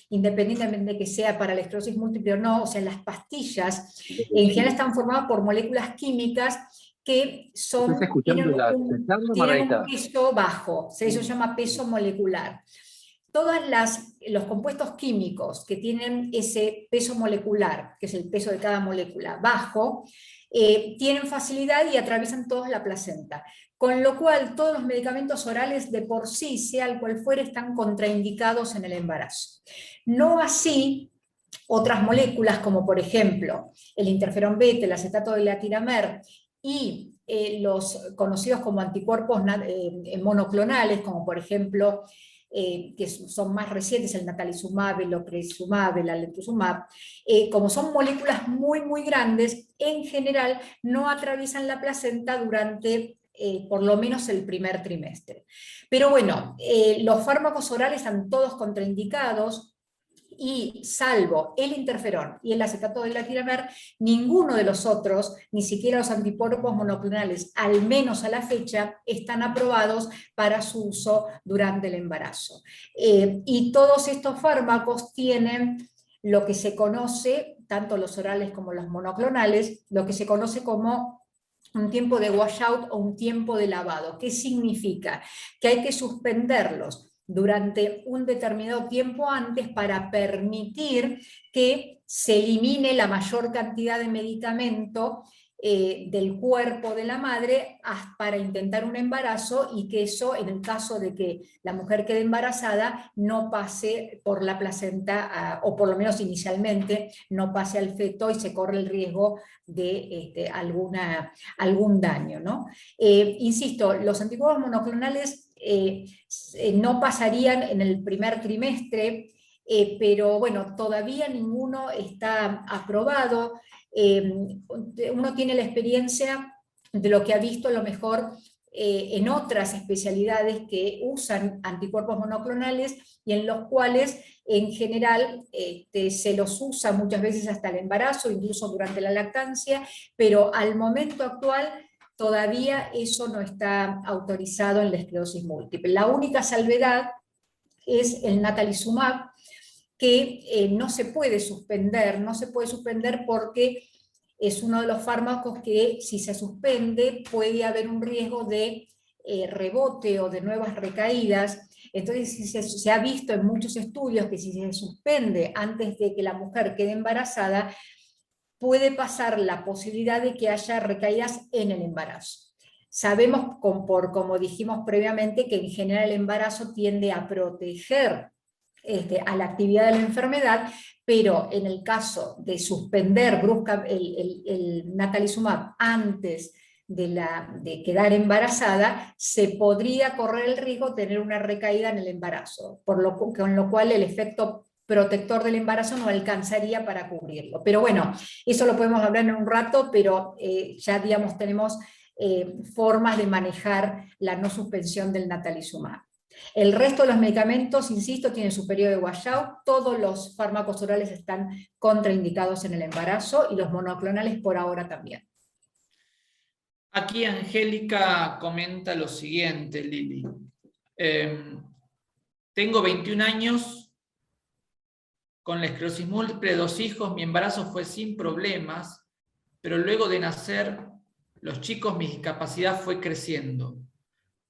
independientemente de que sea para la esclerosis múltiple o no, o sea, las pastillas en general están formadas por moléculas químicas que tienen un peso bajo, eso se llama peso molecular. todos los compuestos químicos que tienen ese peso molecular, que es el peso de cada molécula, bajo, tienen facilidad y atraviesan todos la placenta. Con lo cual, todos los medicamentos orales de por sí, sea el cual fuere, están contraindicados en el embarazo. No así otras moléculas, como por ejemplo el interferón beta, el acetato de latiramer, y los conocidos como anticuerpos monoclonales, como por ejemplo, que son más recientes, el natalizumab, el ocrelizumab, el alemtuzumab, como son moléculas muy, muy grandes, en general no atraviesan la placenta durante por lo menos el primer trimestre. Pero bueno, los fármacos orales están todos contraindicados, y salvo el interferón y el acetato de latiramer, ninguno de los otros, ni siquiera los anticuerpos monoclonales, al menos a la fecha, están aprobados para su uso durante el embarazo. Y todos estos fármacos tienen lo que se conoce, tanto los orales como los monoclonales, lo que se conoce como un tiempo de washout o un tiempo de lavado. ¿Qué significa? Que hay que suspenderlos durante un determinado tiempo antes para permitir que se elimine la mayor cantidad de medicamento del cuerpo de la madre para intentar un embarazo, y que eso, en el caso de que la mujer quede embarazada, no pase por la placenta, o por lo menos inicialmente, no pase al feto y se corre el riesgo de algún daño, ¿no? Insisto, los anticuerpos monoclonales no pasarían en el primer trimestre, pero bueno, todavía ninguno está aprobado. Uno tiene la experiencia de lo que ha visto a lo mejor en otras especialidades que usan anticuerpos monoclonales, y en los cuales en general se los usa muchas veces hasta el embarazo, incluso durante la lactancia, pero al momento actual todavía eso no está autorizado en la esclerosis múltiple. La única salvedad es el natalizumab, que no se puede suspender porque es uno de los fármacos que, si se suspende, puede haber un riesgo de rebote o de nuevas recaídas. Entonces se ha visto en muchos estudios que si se suspende antes de que la mujer quede embarazada, puede pasar la posibilidad de que haya recaídas en el embarazo. Sabemos, como dijimos previamente, que en general el embarazo tiende a proteger a la actividad de la enfermedad, pero en el caso de suspender brusca el natalizumab antes de quedar embarazada, se podría correr el riesgo de tener una recaída en el embarazo, con lo cual el efecto protector del embarazo no alcanzaría para cubrirlo. Pero bueno, eso lo podemos hablar en un rato, pero ya digamos tenemos formas de manejar la no suspensión del natalizumab. El resto de los medicamentos, insisto, tienen su periodo de washout. Todos los fármacos orales están contraindicados en el embarazo, y los monoclonales por ahora también. Aquí Angélica comenta lo siguiente, Lili. Tengo 21 años, con la esclerosis múltiple, 2 hijos, mi embarazo fue sin problemas, pero luego de nacer los chicos mi discapacidad fue creciendo.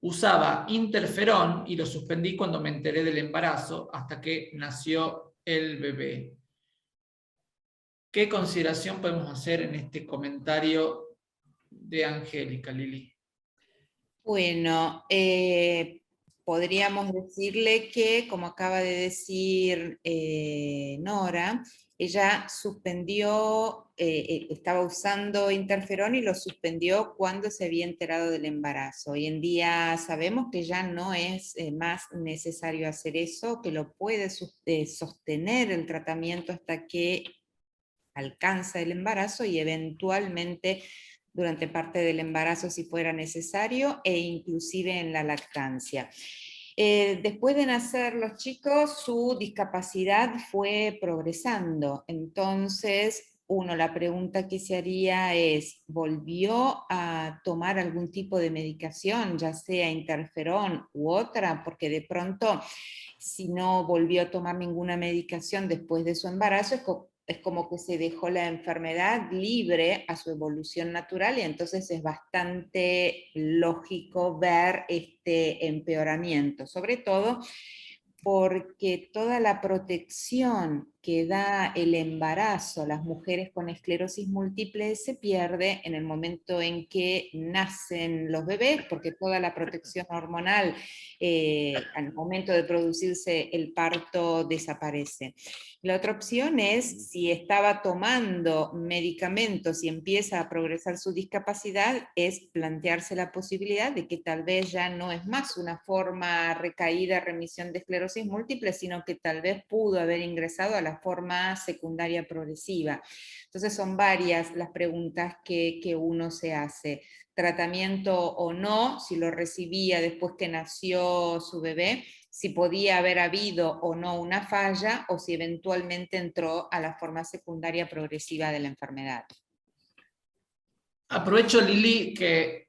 Usaba interferón y lo suspendí cuando me enteré del embarazo, hasta que nació el bebé. ¿Qué consideración podemos hacer en este comentario de Angélica, Lili? Bueno, podríamos decirle que, como acaba de decir Nora, ella suspendió, estaba usando interferón y lo suspendió cuando se había enterado del embarazo. Hoy en día sabemos que ya no es más necesario hacer eso, que lo puede sostener el tratamiento hasta que alcanza el embarazo, y eventualmente durante parte del embarazo si fuera necesario, e inclusive en la lactancia. Después de nacer los chicos, su discapacidad fue progresando. Entonces, la pregunta que se haría es, ¿volvió a tomar algún tipo de medicación, ya sea interferón u otra? Porque de pronto, si no volvió a tomar ninguna medicación después de su embarazo, es como que se dejó la enfermedad libre a su evolución natural, y entonces es bastante lógico ver este empeoramiento, sobre todo porque toda la protección que da el embarazo a las mujeres con esclerosis múltiple se pierde en el momento en que nacen los bebés, porque toda la protección hormonal al momento de producirse el parto desaparece. La otra opción es, si estaba tomando medicamentos y empieza a progresar su discapacidad, es plantearse la posibilidad de que tal vez ya no es más una forma recaída, remisión de esclerosis múltiple, sino que tal vez pudo haber ingresado a la forma secundaria progresiva. Entonces son varias las preguntas que uno se hace. Tratamiento o no, si lo recibía después que nació su bebé, si podía haber habido o no una falla, o si eventualmente entró a la forma secundaria progresiva de la enfermedad. Aprovecho, Lili, que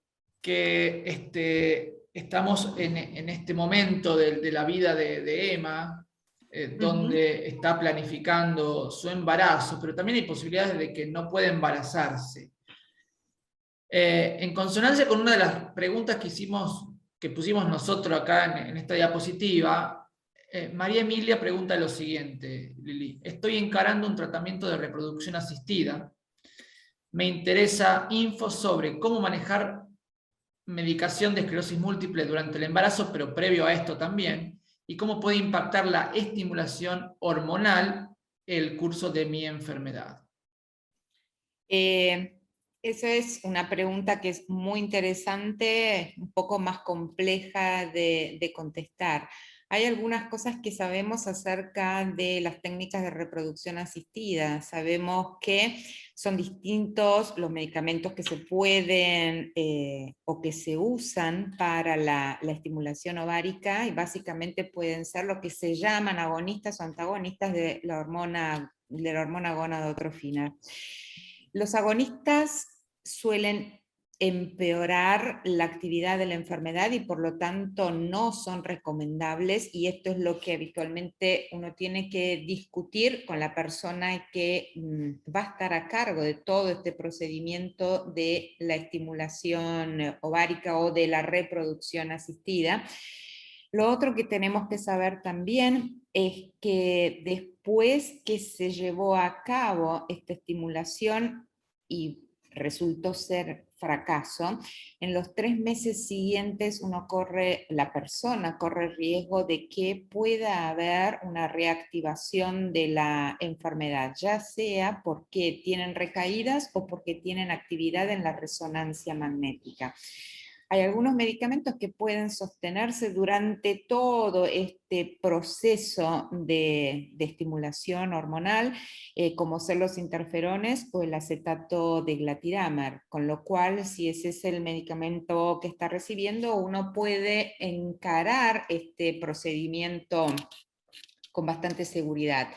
estamos en este momento de la vida de Emma, donde está planificando su embarazo, pero también hay posibilidades de que no pueda embarazarse. En consonancia con una de las preguntas que pusimos nosotros acá en esta diapositiva, María Emilia pregunta lo siguiente, Lili: estoy encarando un tratamiento de reproducción asistida. Me interesa info sobre cómo manejar medicación de esclerosis múltiple durante el embarazo, pero previo a esto también, y cómo puede impactar la estimulación hormonal el curso de mi enfermedad. Esa es una pregunta que es muy interesante, un poco más compleja de contestar. Hay algunas cosas que sabemos acerca de las técnicas de reproducción asistida. Sabemos que son distintos los medicamentos que se pueden o que se usan para la estimulación ovárica, y básicamente pueden ser lo que se llaman agonistas o antagonistas de la hormona gonadotrofina. Los agonistas suelen empeorar la actividad de la enfermedad y por lo tanto no son recomendables, y esto es lo que habitualmente uno tiene que discutir con la persona que va a estar a cargo de todo este procedimiento de la estimulación ovárica o de la reproducción asistida. Lo otro que tenemos que saber también es que después que se llevó a cabo esta estimulación y resultó ser fracaso, en los 3 meses siguientes la persona corre riesgo de que pueda haber una reactivación de la enfermedad, ya sea porque tienen recaídas o porque tienen actividad en la resonancia magnética. Hay algunos medicamentos que pueden sostenerse durante todo este proceso de estimulación hormonal, como son los interferones o el acetato de glatidamer, con lo cual, si ese es el medicamento que está recibiendo, uno puede encarar este procedimiento con bastante seguridad.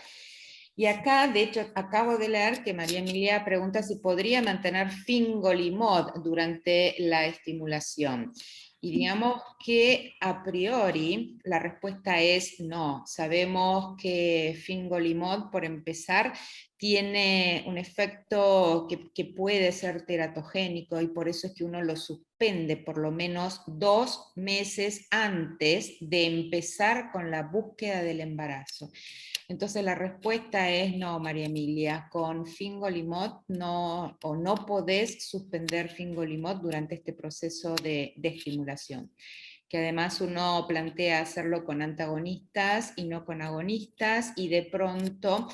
Y acá, de hecho, acabo de leer que María Emilia pregunta si podría mantener fingolimod durante la estimulación. Y digamos que a priori la respuesta es no. Sabemos que fingolimod, por empezar, tiene un efecto que puede ser teratogénico, y por eso es que uno lo suspende por lo menos 2 meses antes de empezar con la búsqueda del embarazo. Entonces la respuesta es no, María Emilia, con fingolimod no, o no podés suspender fingolimod durante este proceso de estimulación. Que además uno plantea hacerlo con antagonistas y no con agonistas, y de pronto,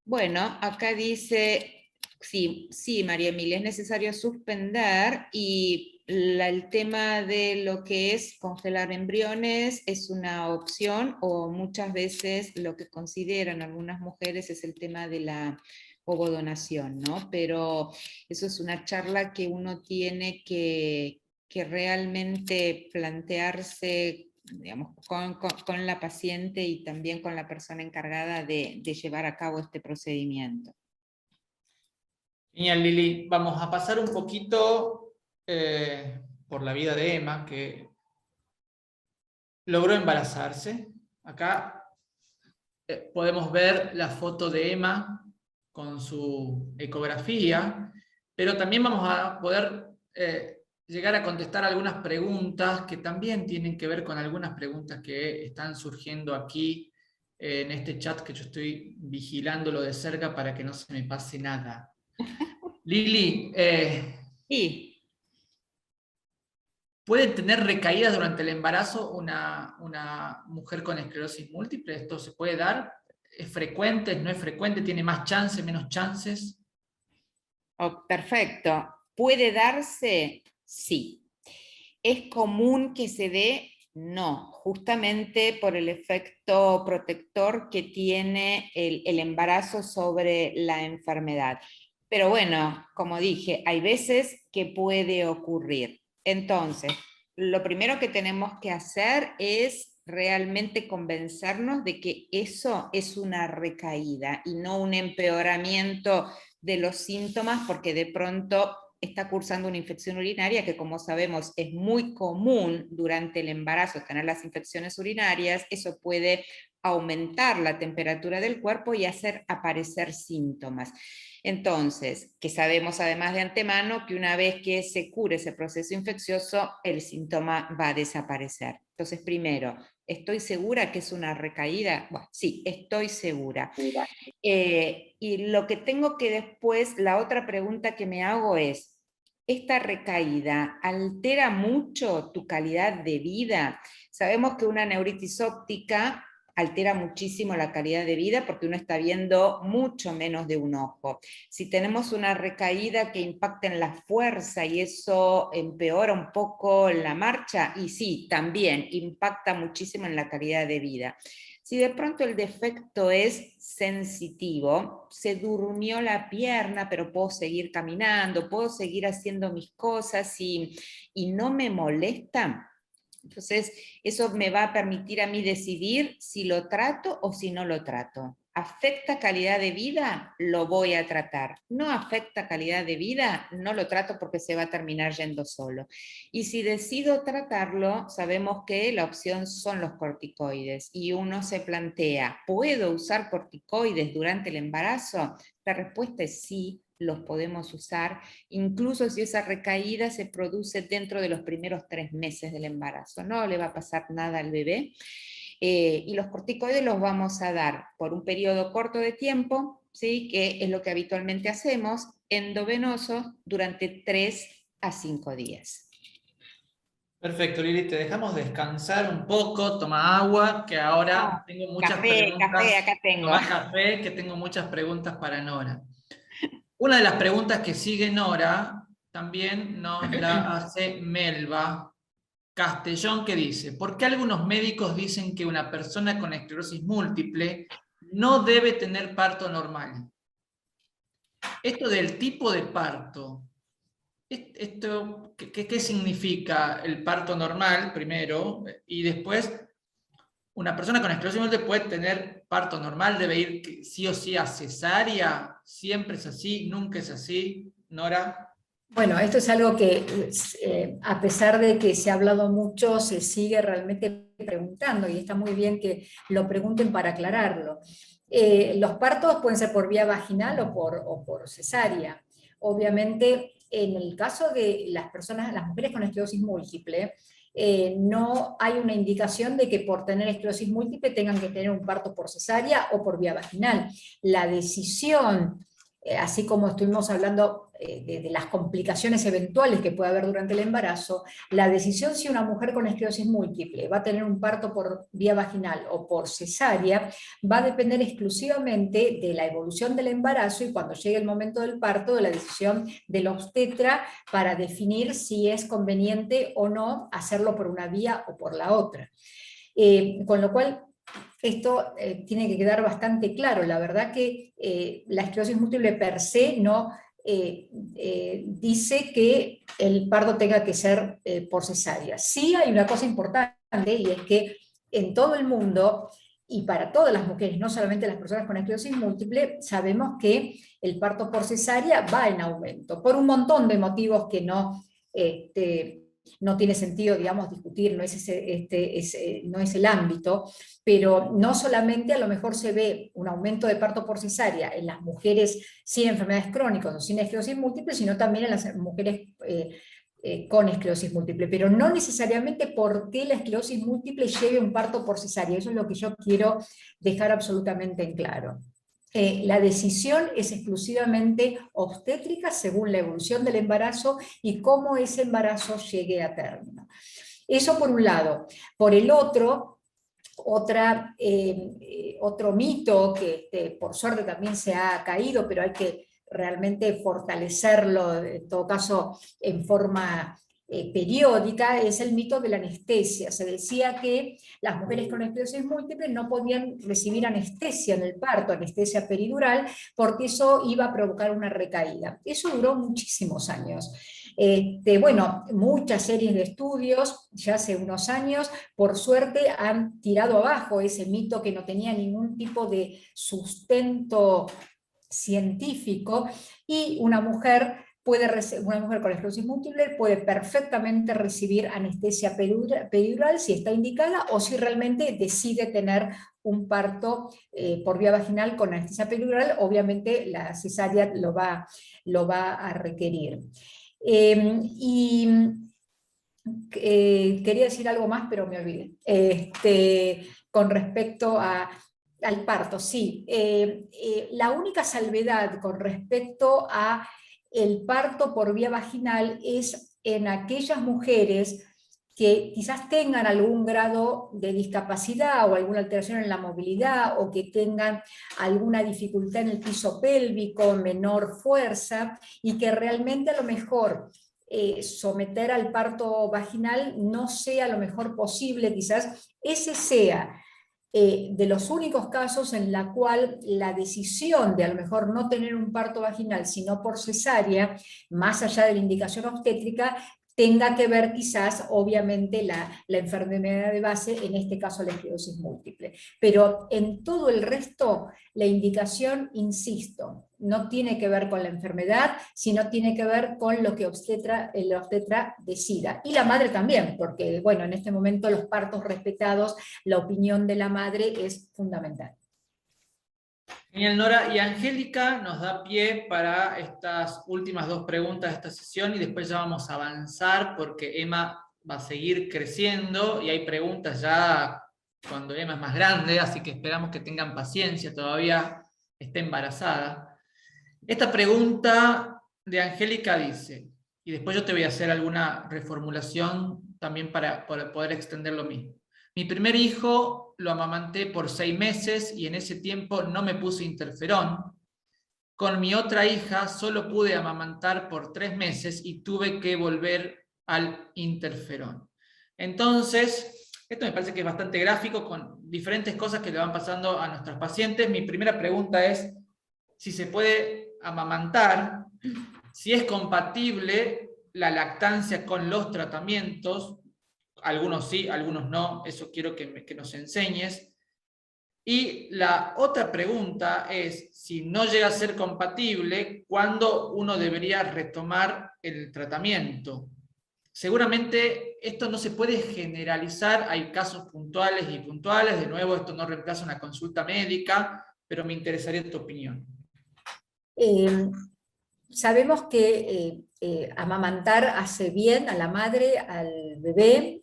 bueno, acá dice, sí, María Emilia, es necesario suspender, y el tema de lo que es congelar embriones es una opción, o muchas veces lo que consideran algunas mujeres es el tema de la ovodonación, ¿no? Pero eso es una charla que uno tiene que realmente plantearse, digamos, con la paciente y también con la persona encargada de llevar a cabo este procedimiento. Genial, Lili. Vamos a pasar un poquito por la vida de Emma, que logró embarazarse. Acá podemos ver la foto de Emma con su ecografía, pero también vamos a poder llegar a contestar algunas preguntas que también tienen que ver con algunas preguntas que están surgiendo aquí en este chat que yo estoy vigilándolo de cerca para que no se me pase nada. Lili, Sí. ¿puede tener recaídas durante el embarazo una mujer con esclerosis múltiple? ¿Esto se puede dar? ¿Es frecuente? ¿No es frecuente? ¿Tiene más chances, menos chances? Oh, perfecto. ¿Puede darse? Sí. ¿Es común que se dé? No, justamente por el efecto protector que tiene el embarazo sobre la enfermedad. Pero bueno, como dije, hay veces que puede ocurrir. Entonces, lo primero que tenemos que hacer es realmente convencernos de que eso es una recaída y no un empeoramiento de los síntomas, porque de pronto está cursando una infección urinaria que, como sabemos, es muy común durante el embarazo tener las infecciones urinarias. Eso puede aumentar la temperatura del cuerpo y hacer aparecer síntomas. Entonces, que sabemos además de antemano que una vez que se cure ese proceso infeccioso, el síntoma va a desaparecer. Entonces, primero, ¿estoy segura que es una recaída? Bueno, sí, estoy segura. Y lo que tengo que después, la otra pregunta que me hago es, ¿esta recaída altera mucho tu calidad de vida? Sabemos que una neuritis óptica altera muchísimo la calidad de vida porque uno está viendo mucho menos de un ojo. Si tenemos una recaída que impacta en la fuerza y eso empeora un poco la marcha, y sí, también impacta muchísimo en la calidad de vida. Si de pronto el defecto es sensitivo, se durmió la pierna, pero puedo seguir caminando, puedo seguir haciendo mis cosas y no me molesta, entonces eso me va a permitir a mí decidir si lo trato o si no lo trato. ¿Afecta calidad de vida? Lo voy a tratar. ¿No afecta calidad de vida? No lo trato porque se va a terminar yendo solo. Y si decido tratarlo, sabemos que la opción son los corticoides. Y uno se plantea, ¿puedo usar corticoides durante el embarazo? La respuesta es sí, los podemos usar, incluso si esa recaída se produce dentro de los primeros 3 meses del embarazo. No le va a pasar nada al bebé. Y los corticoides los vamos a dar por un periodo corto de tiempo, ¿sí? Que es lo que habitualmente hacemos, endovenosos durante 3 a 5 días. Perfecto, Lili, te dejamos descansar un poco, toma agua, que ahora tengo muchas preguntas. Café, acá tengo. Toma café, que tengo muchas preguntas para Nora. Una de las preguntas que sigue Nora también nos la hace Melba Castellón, que dice: ¿por qué algunos médicos dicen que una persona con esclerosis múltiple no debe tener parto normal? Esto del tipo de parto, ¿qué significa el parto normal, primero? Y después, ¿una persona con esclerosis múltiple puede tener parto normal? ¿Debe ir sí o sí a cesárea? ¿Siempre es así? ¿Nunca es así? Nora. Bueno, esto es algo que, a pesar de que se ha hablado mucho, se sigue realmente preguntando, y está muy bien que lo pregunten para aclararlo. Los partos pueden ser por vía vaginal o por cesárea. Obviamente, en el caso de las mujeres con esclerosis múltiple, no hay una indicación de que por tener esclerosis múltiple tengan que tener un parto por cesárea o por vía vaginal. La decisión, así como estuvimos hablando de las complicaciones eventuales que puede haber durante el embarazo, la decisión si una mujer con esclerosis múltiple va a tener un parto por vía vaginal o por cesárea va a depender exclusivamente de la evolución del embarazo y, cuando llegue el momento del parto, de la decisión del obstetra para definir si es conveniente o no hacerlo por una vía o por la otra. Con lo cual, esto tiene que quedar bastante claro. La verdad que la esclerosis múltiple per se no dice que el parto tenga que ser por cesárea. Sí hay una cosa importante, y es que en todo el mundo, y para todas las mujeres, no solamente las personas con esclerosis múltiple, sabemos que el parto por cesárea va en aumento, por un montón de motivos que no tiene sentido, digamos, discutir, no es el ámbito, pero no solamente a lo mejor se ve un aumento de parto por cesárea en las mujeres sin enfermedades crónicas o sin esclerosis múltiple, sino también en las mujeres con esclerosis múltiple, pero no necesariamente porque la esclerosis múltiple lleve un parto por cesárea. Eso es lo que yo quiero dejar absolutamente en claro. La decisión es exclusivamente obstétrica según la evolución del embarazo y cómo ese embarazo llegue a término. Eso por un lado. Por el otro, otro mito que por suerte también se ha caído, pero hay que realmente fortalecerlo, en todo caso en forma periódica, es el mito de la anestesia. Se decía que las mujeres con esclerosis múltiple no podían recibir anestesia en el parto, anestesia peridural, porque eso iba a provocar una recaída. Eso duró muchísimos años. Bueno, muchas series de estudios, ya hace unos años, por suerte han tirado abajo ese mito que no tenía ningún tipo de sustento científico, y una mujer con esclerosis múltiple puede perfectamente recibir anestesia peridural si está indicada o si realmente decide tener un parto por vía vaginal con anestesia peridural. Obviamente la cesárea lo va a requerir. Quería decir algo más, pero me olvidé. Con respecto al parto, sí. La única salvedad con respecto a el parto por vía vaginal es en aquellas mujeres que quizás tengan algún grado de discapacidad o alguna alteración en la movilidad, o que tengan alguna dificultad en el piso pélvico, menor fuerza, y que realmente a lo mejor someter al parto vaginal no sea lo mejor posible. Quizás ese sea de los únicos casos en la cual la decisión de a lo mejor no tener un parto vaginal, sino por cesárea, más allá de la indicación obstétrica, tenga que ver quizás, obviamente, la enfermedad de base, en este caso la esclerosis múltiple. Pero en todo el resto, la indicación, insisto, no tiene que ver con la enfermedad, sino tiene que ver con lo que el obstetra decida. Y la madre también, porque, bueno, en este momento los partos respetados, la opinión de la madre es fundamental. Genial, Nora. Y Angélica nos da pie para estas últimas dos preguntas de esta sesión, y después ya vamos a avanzar porque Emma va a seguir creciendo y hay preguntas ya cuando Emma es más grande, así que esperamos que tengan paciencia, todavía está embarazada. Esta pregunta de Angélica dice, y después yo te voy a hacer alguna reformulación también para poder extender lo mismo. Mi primer hijo lo amamanté por 6 meses y en ese tiempo no me puse interferón. Con mi otra hija solo pude amamantar por 3 meses y tuve que volver al interferón. Entonces, esto me parece que es bastante gráfico con diferentes cosas que le van pasando a nuestros pacientes. Mi primera pregunta es si se puede amamantar, si es compatible la lactancia con los tratamientos. Algunos sí, algunos no, eso quiero que nos enseñes. Y la otra pregunta es, si no llega a ser compatible, ¿cuándo uno debería retomar el tratamiento? Seguramente esto no se puede generalizar, hay casos puntuales y puntuales, de nuevo esto no reemplaza una consulta médica, pero me interesaría tu opinión. Sabemos que amamantar hace bien a la madre, al bebé.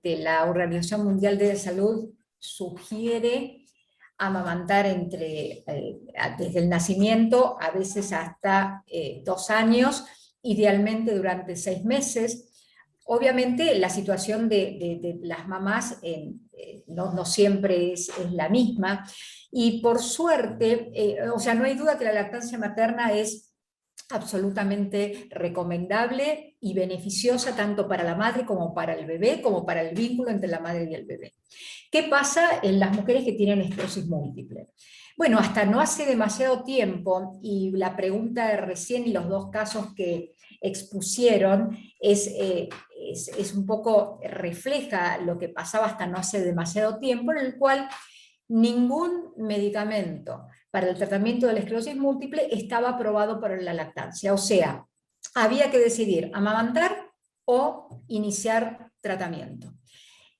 La Organización Mundial de la Salud sugiere amamantar desde el nacimiento, a veces hasta 2 años, idealmente durante 6 meses. Obviamente la situación de las mamás no siempre es la misma, y por suerte, o sea, no hay duda que la lactancia materna es absolutamente recomendable y beneficiosa tanto para la madre como para el bebé, como para el vínculo entre la madre y el bebé. ¿Qué pasa en las mujeres que tienen esclerosis múltiple? Bueno, hasta no hace demasiado tiempo, y la pregunta de recién y los 2 casos que expusieron es un poco, refleja lo que pasaba hasta no hace demasiado tiempo, en el cual ningún medicamento para el tratamiento de la esclerosis múltiple estaba aprobado para la lactancia. O sea, había que decidir amamantar o iniciar tratamiento.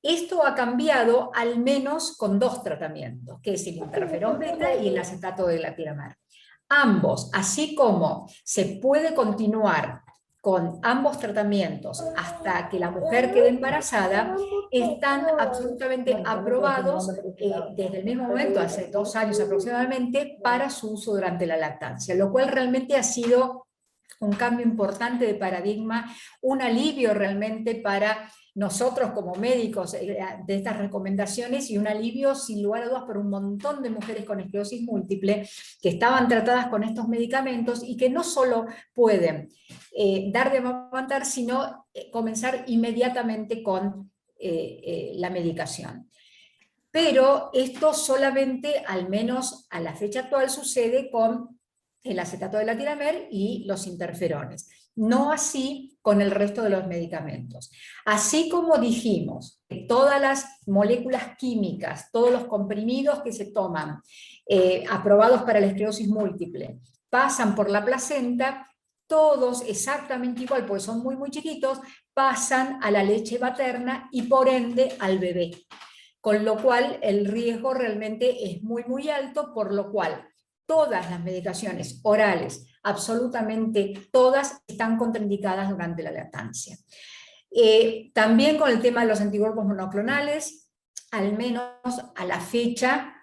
Esto ha cambiado al menos con 2 tratamientos, que es el interferón beta y el acetato de glatiramar. Ambos, así como se puede continuar con ambos tratamientos hasta que la mujer quede embarazada, están absolutamente aprobados desde el mismo momento, hace 2 años aproximadamente, para su uso durante la lactancia, lo cual realmente ha sido un cambio importante de paradigma, un alivio realmente para nosotros como médicos de estas recomendaciones, y un alivio sin lugar a dudas para un montón de mujeres con esclerosis múltiple que estaban tratadas con estos medicamentos y que no solo pueden dar de amamantar, sino comenzar inmediatamente con la medicación. Pero esto solamente, al menos a la fecha actual, sucede con el acetato de latiramer y los interferones. No así con el resto de los medicamentos. Así como dijimos que todas las moléculas químicas, todos los comprimidos que se toman aprobados para la esclerosis múltiple, pasan por la placenta, todos exactamente igual, porque son muy chiquitos, pasan a la leche materna y por ende al bebé. Con lo cual el riesgo realmente es muy alto, por lo cual todas las medicaciones orales, absolutamente todas, están contraindicadas durante la lactancia. También con el tema de los anticuerpos monoclonales, al menos a la fecha,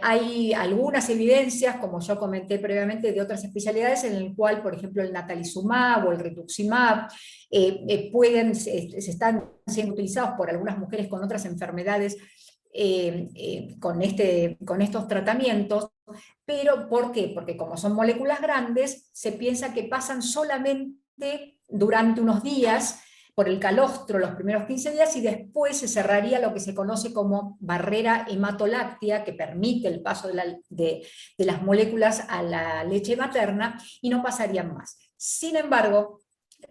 hay algunas evidencias, como yo comenté previamente, de otras especialidades en el cual, por ejemplo, el natalizumab o el rituximab están siendo utilizados por algunas mujeres con otras enfermedades con estos tratamientos. Pero ¿por qué? Porque como son moléculas grandes, se piensa que pasan solamente durante unos días por el calostro los primeros 15 días y después se cerraría lo que se conoce como barrera hematoláctea, que permite el paso de las moléculas a la leche materna, y no pasarían más. Sin embargo,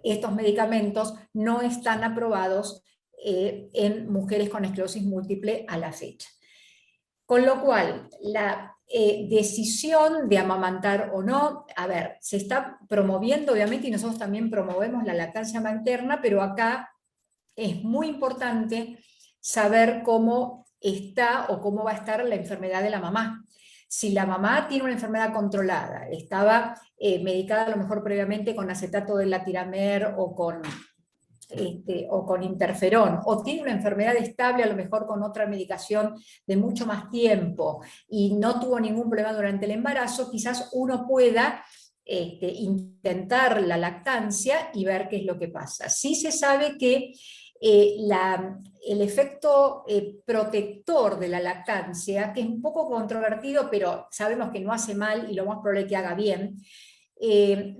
estos medicamentos no están aprobados en mujeres con esclerosis múltiple a la fecha. Con lo cual, la decisión de amamantar o no, a ver, se está promoviendo obviamente, y nosotros también promovemos la lactancia materna, pero acá es muy importante saber cómo está o cómo va a estar la enfermedad de la mamá. Si la mamá tiene una enfermedad controlada, estaba medicada a lo mejor previamente con acetato de latiramer o con interferón, o tiene una enfermedad estable a lo mejor con otra medicación de mucho más tiempo y no tuvo ningún problema durante el embarazo, quizás uno pueda intentar la lactancia y ver qué es lo que pasa. Sí se sabe que el efecto protector de la lactancia, que es un poco controvertido, pero sabemos que no hace mal y lo más probable es que haga bien,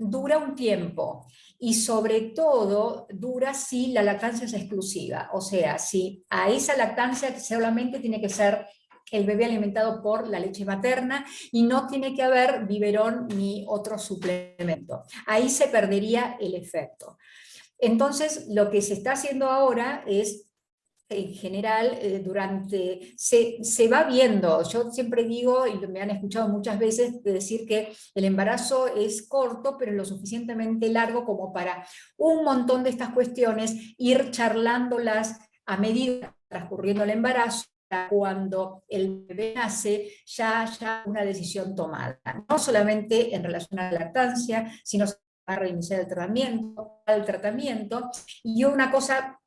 dura un tiempo. Y sobre todo dura si la lactancia es exclusiva, o sea, si a esa lactancia solamente tiene que ser el bebé alimentado por la leche materna y no tiene que haber biberón ni otro suplemento. Ahí se perdería el efecto. Entonces, lo que se está haciendo ahora es, en general, se va viendo, yo siempre digo, y me han escuchado muchas veces decir que el embarazo es corto, pero es lo suficientemente largo como para un montón de estas cuestiones ir charlándolas a medida que transcurriendo el embarazo. Cuando el bebé nace, ya una decisión tomada, no solamente en relación a la lactancia, sino a reiniciar el tratamiento, y una cosa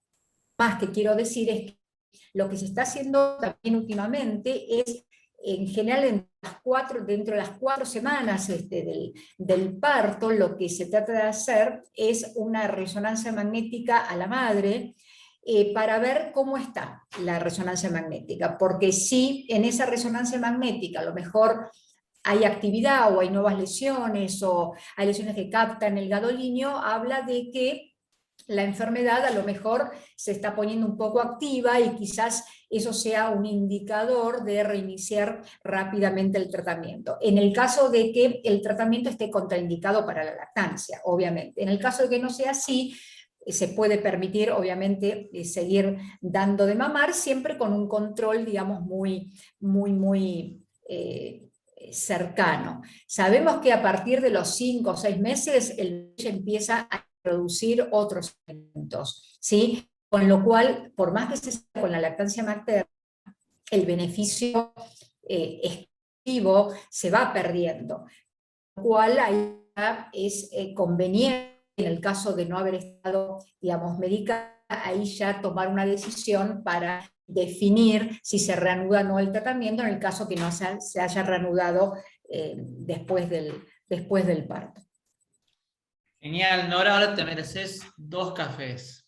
más que quiero decir es que lo que se está haciendo también últimamente es, en general, dentro de las 4 semanas del parto, lo que se trata de hacer es una resonancia magnética a la madre para ver cómo está la resonancia magnética, porque si en esa resonancia magnética a lo mejor hay actividad o hay nuevas lesiones o hay lesiones que captan el gadolíneo, habla de que la enfermedad a lo mejor se está poniendo un poco activa y quizás eso sea un indicador de reiniciar rápidamente el tratamiento. En el caso de que el tratamiento esté contraindicado para la lactancia, obviamente. En el caso de que no sea así, se puede permitir, obviamente, seguir dando de mamar, siempre con un control, digamos, muy cercano. Sabemos que a partir de los 5 o 6 meses el bebé empieza a producir otros elementos, ¿sí? Con lo cual, por más que se sea con la lactancia materna, el beneficio exclusivo se va perdiendo. Con lo cual hay es conveniente, en el caso de no haber estado, digamos, medicada, ahí ya tomar una decisión para definir si se reanuda o no el tratamiento, en el caso que no se haya reanudado después del parto. Genial, Nora, ahora te mereces 2 cafés.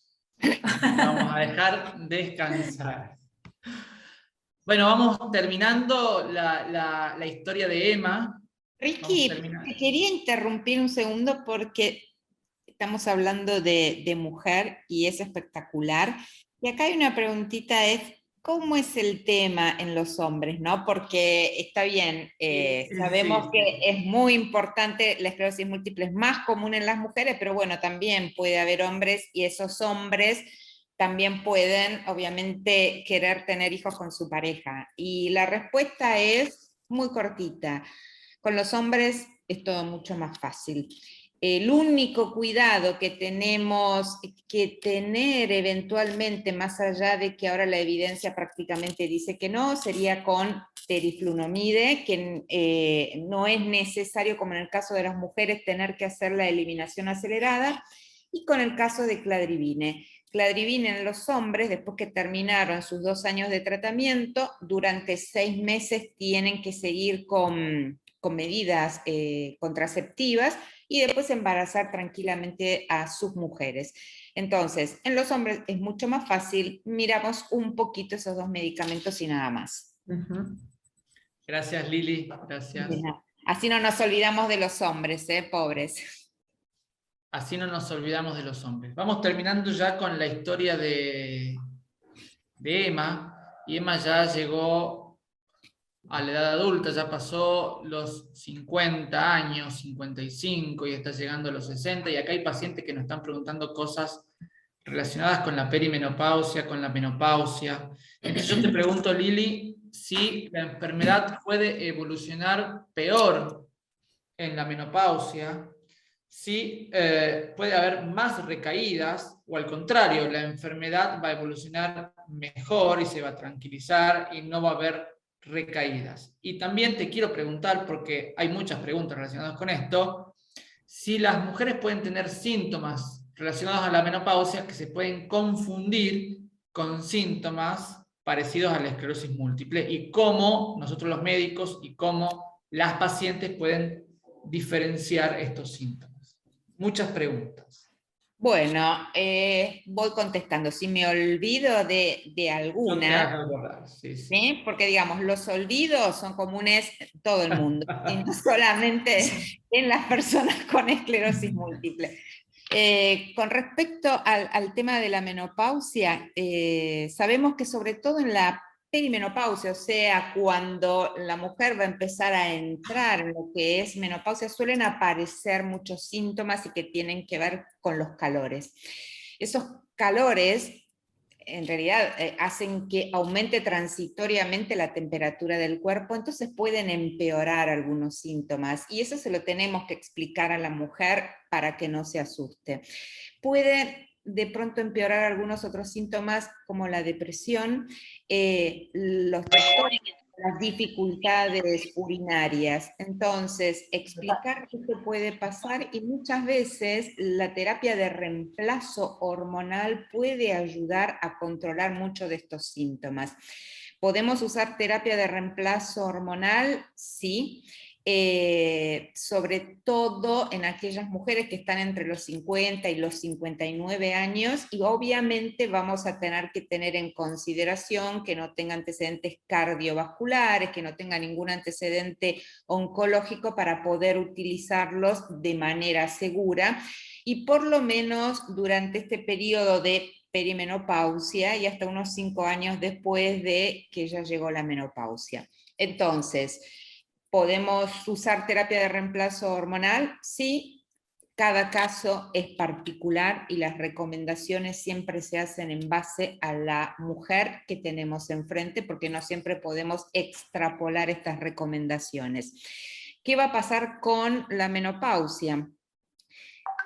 Vamos a dejar descansar. Bueno, vamos terminando la historia de Emma. Ricky, te quería interrumpir un segundo porque estamos hablando de mujer y es espectacular. Y acá hay una preguntita, es ¿cómo es el tema en los hombres? ¿No? Porque está bien, sabemos que es muy importante, la esclerosis múltiple es más común en las mujeres, pero bueno, también puede haber hombres y esos hombres también pueden, obviamente, querer tener hijos con su pareja. Y la respuesta es muy cortita. Con los hombres es todo mucho más fácil. El único cuidado que tenemos que tener eventualmente, más allá de que ahora la evidencia prácticamente dice que no, sería con teriflunomide, que no es necesario, como en el caso de las mujeres, tener que hacer la eliminación acelerada, y con el caso de cladribine. Cladribine en los hombres, después que terminaron sus 2 años de tratamiento, durante 6 meses tienen que seguir con medidas contraceptivas y después embarazar tranquilamente a sus mujeres. Entonces, en los hombres es mucho más fácil, miramos un poquito esos 2 medicamentos y nada más. Gracias, Lili, gracias. Así no nos olvidamos de los hombres, pobres. Así no nos olvidamos de los hombres. Vamos terminando ya con la historia de Emma, y Emma ya llegó a la edad adulta, ya pasó los 50 años, 55, y está llegando a los 60, y acá hay pacientes que nos están preguntando cosas relacionadas con la perimenopausia, con la menopausia. Entonces yo te pregunto, Lili, si la enfermedad puede evolucionar peor en la menopausia, si puede haber más recaídas, o al contrario, la enfermedad va a evolucionar mejor y se va a tranquilizar y no va a haber recaídas. Y también te quiero preguntar, porque hay muchas preguntas relacionadas con esto, si las mujeres pueden tener síntomas relacionados a la menopausia que se pueden confundir con síntomas parecidos a la esclerosis múltiple, y cómo nosotros los médicos y cómo las pacientes pueden diferenciar estos síntomas. Muchas preguntas. Bueno, voy contestando. Si me olvido de alguna, ¿sí? Porque digamos, los olvidos son comunes en todo el mundo, y no solamente en las personas con esclerosis múltiple. Con respecto al tema de la menopausia, sabemos que sobre todo en la perimenopausia, o sea, cuando la mujer va a empezar a entrar en lo que es menopausia, suelen aparecer muchos síntomas y que tienen que ver con los calores. Esos calores en realidad hacen que aumente transitoriamente la temperatura del cuerpo, entonces pueden empeorar algunos síntomas, y eso se lo tenemos que explicar a la mujer para que no se asuste. Puede de pronto empeorar algunos otros síntomas como la depresión, los trastornos, las dificultades urinarias. Entonces, explicar qué puede pasar, y muchas veces la terapia de reemplazo hormonal puede ayudar a controlar mucho de estos síntomas. ¿Podemos usar terapia de reemplazo hormonal? Sí. Sobre todo en aquellas mujeres que están entre los 50 y los 59 años, y obviamente vamos a tener que tener en consideración que no tenga antecedentes cardiovasculares, que no tenga ningún antecedente oncológico para poder utilizarlos de manera segura, y por lo menos durante este periodo de perimenopausia y hasta unos 5 años después de que ya llegó la menopausia. Entonces, ¿podemos usar terapia de reemplazo hormonal? Sí, cada caso es particular y las recomendaciones siempre se hacen en base a la mujer que tenemos enfrente, porque no siempre podemos extrapolar estas recomendaciones. ¿Qué va a pasar con la menopausia?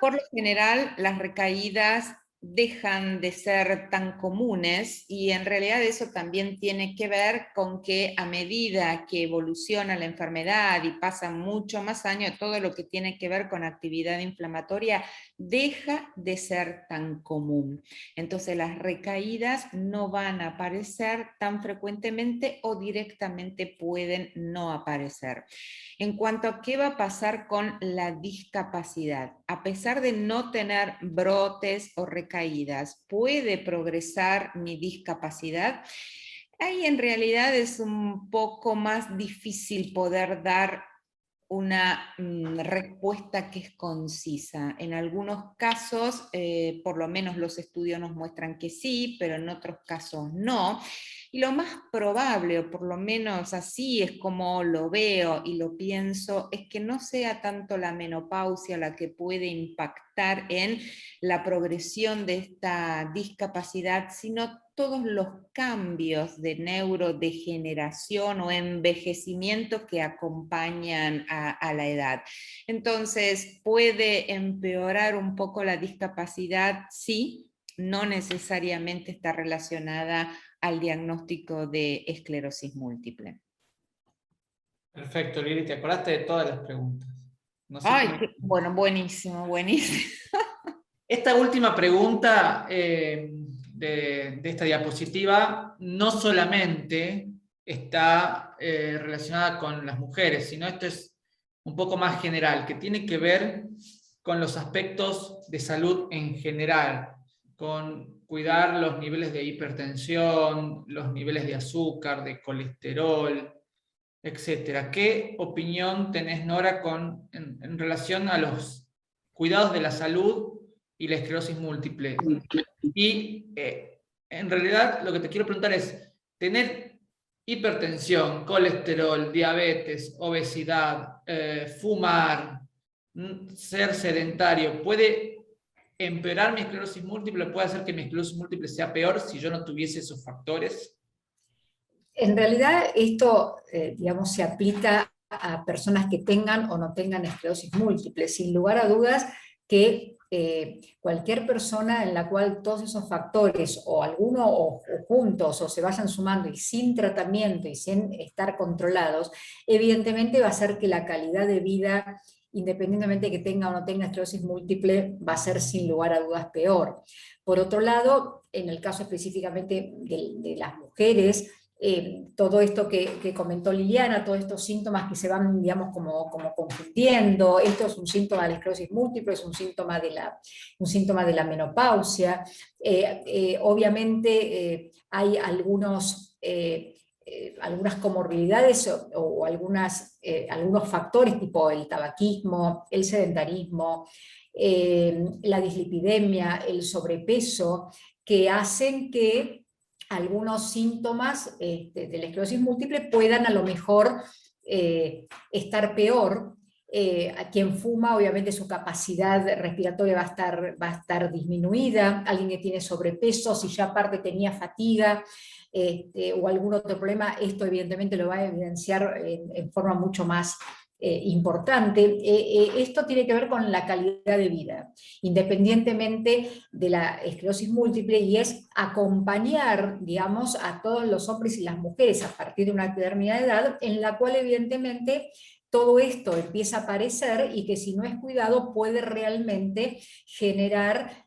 Por lo general, las recaídas dejan de ser tan comunes, y en realidad eso también tiene que ver con que a medida que evoluciona la enfermedad y pasan mucho más años, todo lo que tiene que ver con actividad inflamatoria deja de ser tan común. Entonces las recaídas no van a aparecer tan frecuentemente o directamente pueden no aparecer. En cuanto a qué va a pasar con la discapacidad, a pesar de no tener brotes o recaídas, ¿puede progresar mi discapacidad? Ahí en realidad es un poco más difícil poder dar una respuesta que es concisa. En algunos casos, por lo menos los estudios nos muestran que sí, pero en otros casos no. Y lo más probable, o por lo menos así es como lo veo y lo pienso, es que no sea tanto la menopausia la que puede impactar en la progresión de esta discapacidad, sino todos los cambios de neurodegeneración o envejecimiento que acompañan a la edad. Entonces, ¿puede empeorar un poco la discapacidad? Sí, no necesariamente está relacionada al diagnóstico de esclerosis múltiple. Perfecto, Lili, te acordaste de todas las preguntas. No sé Ay, cómo... bueno, buenísimo, buenísimo. Esta última pregunta de esta diapositiva no solamente está relacionada con las mujeres, sino esto es un poco más general, que tiene que ver con los aspectos de salud en general, con cuidar los niveles de hipertensión, los niveles de azúcar, de colesterol, etcétera. ¿Qué opinión tenés, Nora, en relación a los cuidados de la salud y la esclerosis múltiple? Y en realidad lo que te quiero preguntar es, ¿tener hipertensión, colesterol, diabetes, obesidad, fumar, ser sedentario, puede empeorar mi esclerosis múltiple? ¿Puede hacer que mi esclerosis múltiple sea peor si yo no tuviese esos factores? En realidad esto, digamos, se aplica a personas que tengan o no tengan esclerosis múltiple. Sin lugar a dudas que cualquier persona en la cual todos esos factores, o alguno o juntos, o se vayan sumando y sin tratamiento y sin estar controlados, evidentemente va a hacer que la calidad de vida, independientemente de que tenga o no tenga esclerosis múltiple, va a ser sin lugar a dudas peor. Por otro lado, en el caso específicamente de las mujeres, todo esto que comentó Liliana, todos estos síntomas que se van, digamos, como confundiendo, esto es un síntoma de la esclerosis múltiple, es un síntoma de la menopausia. Obviamente hay algunas comorbilidades o algunos factores tipo el tabaquismo, el sedentarismo, la dislipidemia, el sobrepeso, que hacen que algunos síntomas de la esclerosis múltiple puedan a lo mejor estar peor. A quien fuma, obviamente su capacidad respiratoria va a estar disminuida. Alguien que tiene sobrepeso, si ya aparte tenía fatiga o algún otro problema, esto evidentemente lo va a evidenciar en forma mucho más importante. Esto tiene que ver con la calidad de vida, independientemente de la esclerosis múltiple, y es acompañar, digamos, a todos los hombres y las mujeres a partir de una determinada edad, en la cual evidentemente todo esto empieza a aparecer y que si no es cuidado puede realmente generar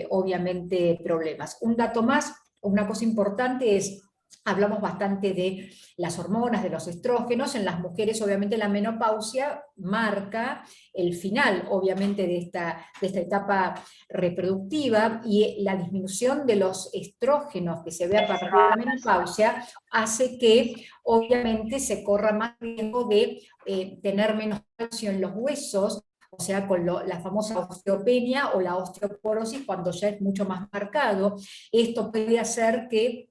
obviamente problemas. Un dato más, una cosa importante es, hablamos bastante de las hormonas, de los estrógenos. En las mujeres obviamente la menopausia marca el final obviamente de esta etapa reproductiva, y la disminución de los estrógenos que se ve a partir de la menopausia hace que obviamente se corra más riesgo de tener menos calcio en los huesos, o sea, con la famosa osteopenia o la osteoporosis, cuando ya es mucho más marcado. Esto puede hacer que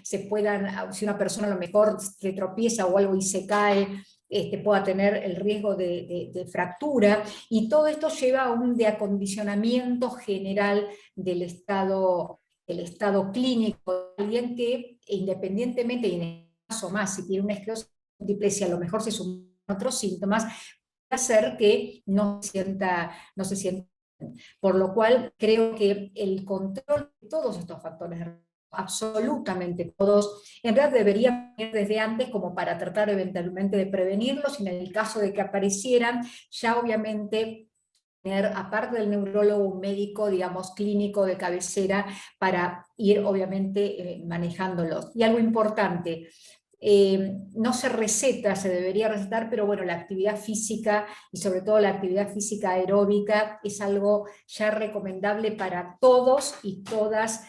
se puedan, si una persona a lo mejor se tropieza o algo y se cae, pueda tener el riesgo de fractura, y todo esto lleva a un deacondicionamiento general del estado clínico de alguien que, independientemente, y en el caso más, si tiene una esclerosis múltiple, si a lo mejor se suman otros síntomas, puede hacer que no se sienta Por lo cual creo que el control de todos estos factores, absolutamente todos, en realidad deberían ir desde antes como para tratar eventualmente de prevenirlos, y en el caso de que aparecieran, ya obviamente tener, aparte del neurólogo, un médico, digamos, clínico de cabecera para ir obviamente manejándolos. Y algo importante, no se receta, se debería recetar, pero bueno, la actividad física y sobre todo la actividad física aeróbica es algo ya recomendable para todos y todas,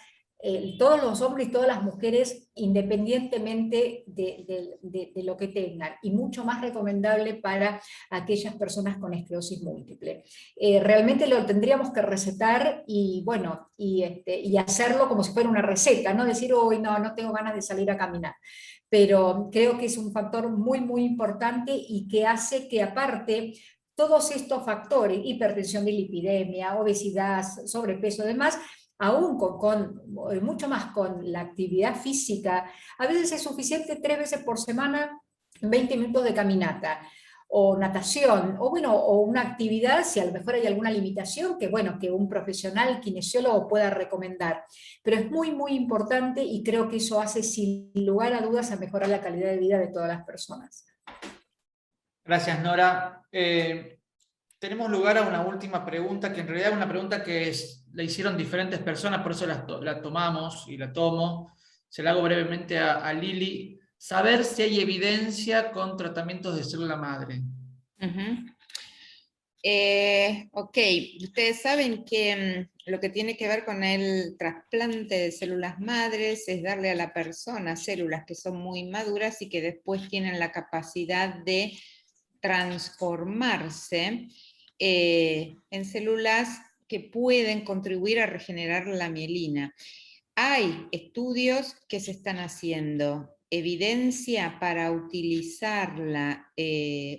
todos los hombres y todas las mujeres, independientemente de lo que tengan, y mucho más recomendable para aquellas personas con esclerosis múltiple. Realmente lo tendríamos que recetar y bueno, y hacerlo como si fuera una receta, no decir, hoy no tengo ganas de salir a caminar. Pero creo que es un factor muy, muy importante y que hace que aparte todos estos factores, hipertensión, lipidemia, obesidad, sobrepeso y demás, aún mucho más con la actividad física, a veces es suficiente 3 veces por semana 20 minutos de caminata, o natación, o bueno, o una actividad, si a lo mejor hay alguna limitación, que bueno, que un profesional kinesiólogo pueda recomendar. Pero es muy, muy importante y creo que eso hace sin lugar a dudas a mejorar la calidad de vida de todas las personas. Gracias, Nora. Tenemos lugar a una última pregunta, que en realidad es una pregunta que la hicieron diferentes personas, por eso la tomamos y la tomo. Se la hago brevemente a Lili. Saber si hay evidencia con tratamientos de célula madre. Ok, ustedes saben que lo que tiene que ver con el trasplante de células madres es darle a la persona células que son muy maduras y que después tienen la capacidad de transformarse en células que pueden contribuir a regenerar la mielina. Hay estudios que se están haciendo, evidencia para utilizarla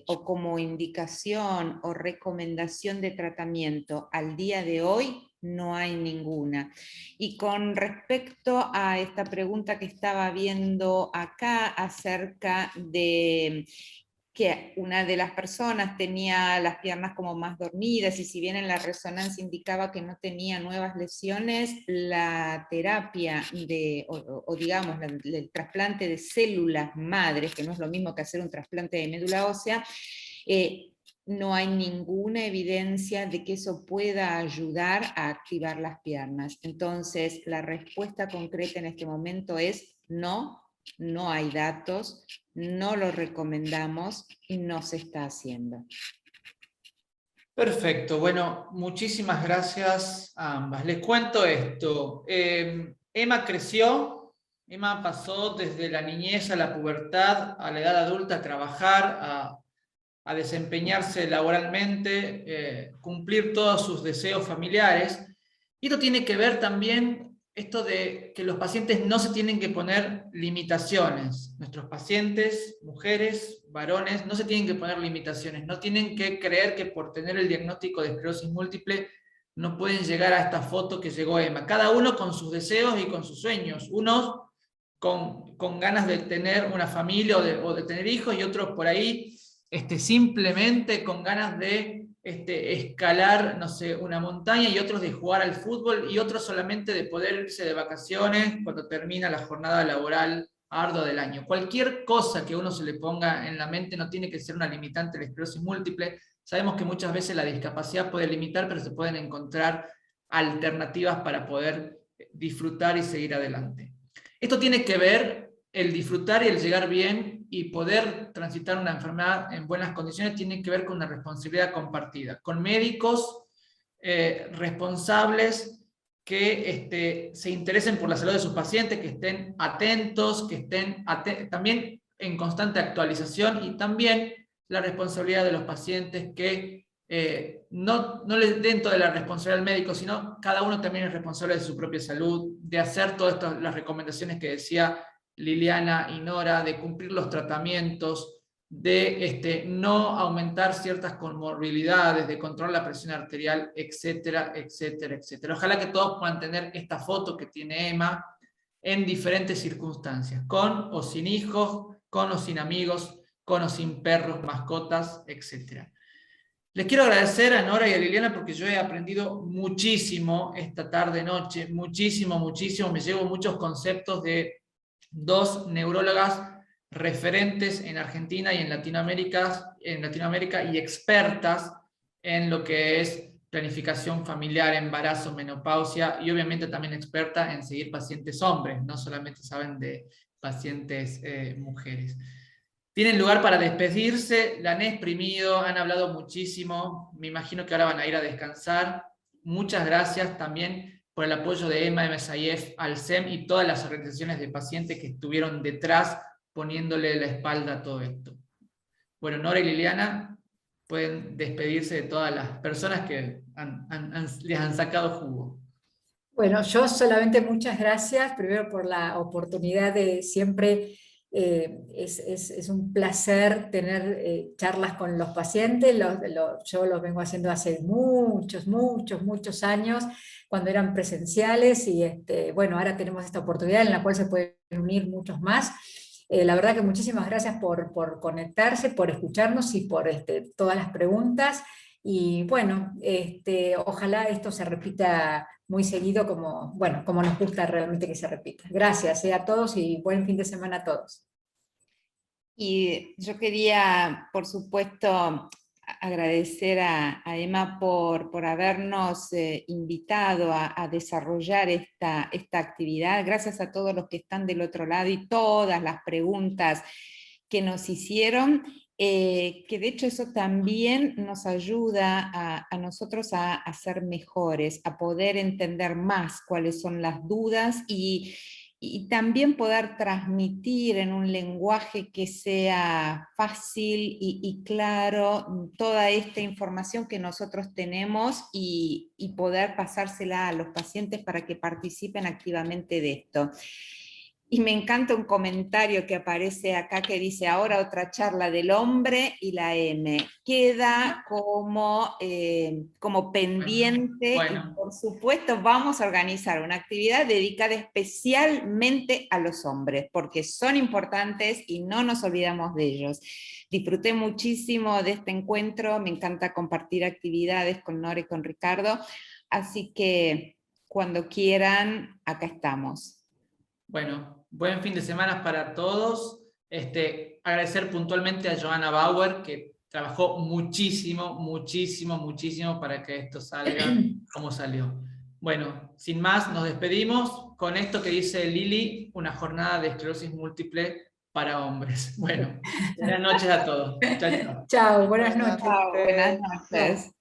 o como indicación o recomendación de tratamiento al día de hoy, no hay ninguna. Y con respecto a esta pregunta que estaba viendo acá acerca de que una de las personas tenía las piernas como más dormidas, y si bien en la resonancia indicaba que no tenía nuevas lesiones, la terapia o digamos, el trasplante de células madres, que no es lo mismo que hacer un trasplante de médula ósea, no hay ninguna evidencia de que eso pueda ayudar a activar las piernas. Entonces, la respuesta concreta en este momento es no. No hay datos, no lo recomendamos y no se está haciendo. Perfecto, bueno, muchísimas gracias a ambas. Les cuento esto. Emma creció, Emma pasó desde la niñez a la pubertad, a la edad adulta, a trabajar, a desempeñarse laboralmente, cumplir todos sus deseos familiares. Y esto tiene que ver también esto de que los pacientes no se tienen que poner limitaciones. Nuestros pacientes, mujeres, varones, no se tienen que poner limitaciones, no tienen que creer que por tener el diagnóstico de esclerosis múltiple no pueden llegar a esta foto que llegó Emma. Cada uno con sus deseos y con sus sueños. Unos con ganas de tener una familia o de tener hijos, y otros por ahí simplemente con ganas de escalar, no sé, una montaña, y otros de jugar al fútbol, y otros solamente de poder irse de vacaciones cuando termina la jornada laboral ardua del año. Cualquier cosa que uno se le ponga en la mente no tiene que ser una limitante de la esclerosis múltiple. Sabemos que muchas veces la discapacidad puede limitar, pero se pueden encontrar alternativas para poder disfrutar y seguir adelante. Esto tiene que ver, el disfrutar y el llegar bien y poder transitar una enfermedad en buenas condiciones tiene que ver con una responsabilidad compartida, con médicos responsables que se interesen por la salud de sus pacientes, que estén atentos, que estén también en constante actualización, y también la responsabilidad de los pacientes que no les den toda la responsabilidad al médico, sino cada uno también es responsable de su propia salud, de hacer todas las recomendaciones que decía Liliana y Nora, de cumplir los tratamientos, de no aumentar ciertas comorbilidades, de controlar la presión arterial, etcétera, etcétera, etcétera. Ojalá que todos puedan tener esta foto que tiene Emma en diferentes circunstancias, con o sin hijos, con o sin amigos, con o sin perros, mascotas, etcétera. Les quiero agradecer a Nora y a Liliana porque yo he aprendido muchísimo esta tarde-noche, muchísimo, muchísimo. Me llevo muchos conceptos de dos neurólogas referentes en Argentina y en Latinoamérica y expertas en lo que es planificación familiar, embarazo, menopausia y obviamente también experta en seguir pacientes hombres, no solamente saben de pacientes mujeres. Tienen lugar para despedirse, la han exprimido, han hablado muchísimo, me imagino que ahora van a ir a descansar. Muchas gracias también por el apoyo de Emma, MSIF, Alcem y todas las organizaciones de pacientes que estuvieron detrás poniéndole la espalda a todo esto. Bueno, Nora y Liliana pueden despedirse de todas las personas que les han sacado jugo. Bueno, yo solamente muchas gracias, primero por la oportunidad de siempre, es un placer tener charlas con los pacientes, yo los vengo haciendo hace muchos años, cuando eran presenciales, y bueno, ahora tenemos esta oportunidad en la cual se pueden unir muchos más. La verdad que muchísimas gracias por conectarse, por escucharnos y por todas las preguntas. Y bueno, ojalá esto se repita muy seguido como nos gusta realmente que se repita. Gracias a todos y buen fin de semana a todos. Y yo quería, por supuesto, agradecer a Emma por habernos invitado a desarrollar esta actividad. Gracias a todos los que están del otro lado y todas las preguntas que nos hicieron, que de hecho eso también nos ayuda a nosotros a ser mejores, a poder entender más cuáles son las dudas y también poder transmitir en un lenguaje que sea fácil y claro toda esta información que nosotros tenemos y poder pasársela a los pacientes para que participen activamente de esto. Y me encanta un comentario que aparece acá que dice, ahora otra charla del hombre y la M. Queda como pendiente, Bueno. y por supuesto vamos a organizar una actividad dedicada especialmente a los hombres, porque son importantes y no nos olvidamos de ellos. Disfruté muchísimo de este encuentro, me encanta compartir actividades con Nora y con Ricardo, así que cuando quieran, acá estamos. Bueno, buen fin de semana para todos. Agradecer puntualmente a Johanna Bauer, que trabajó muchísimo para que esto salga como salió. Bueno, sin más, nos despedimos con esto que dice Lili, una jornada de esclerosis múltiple para hombres. Bueno, buenas noches a todos. Chao, chao. Chao, buenas noches. Chao, buenas noches.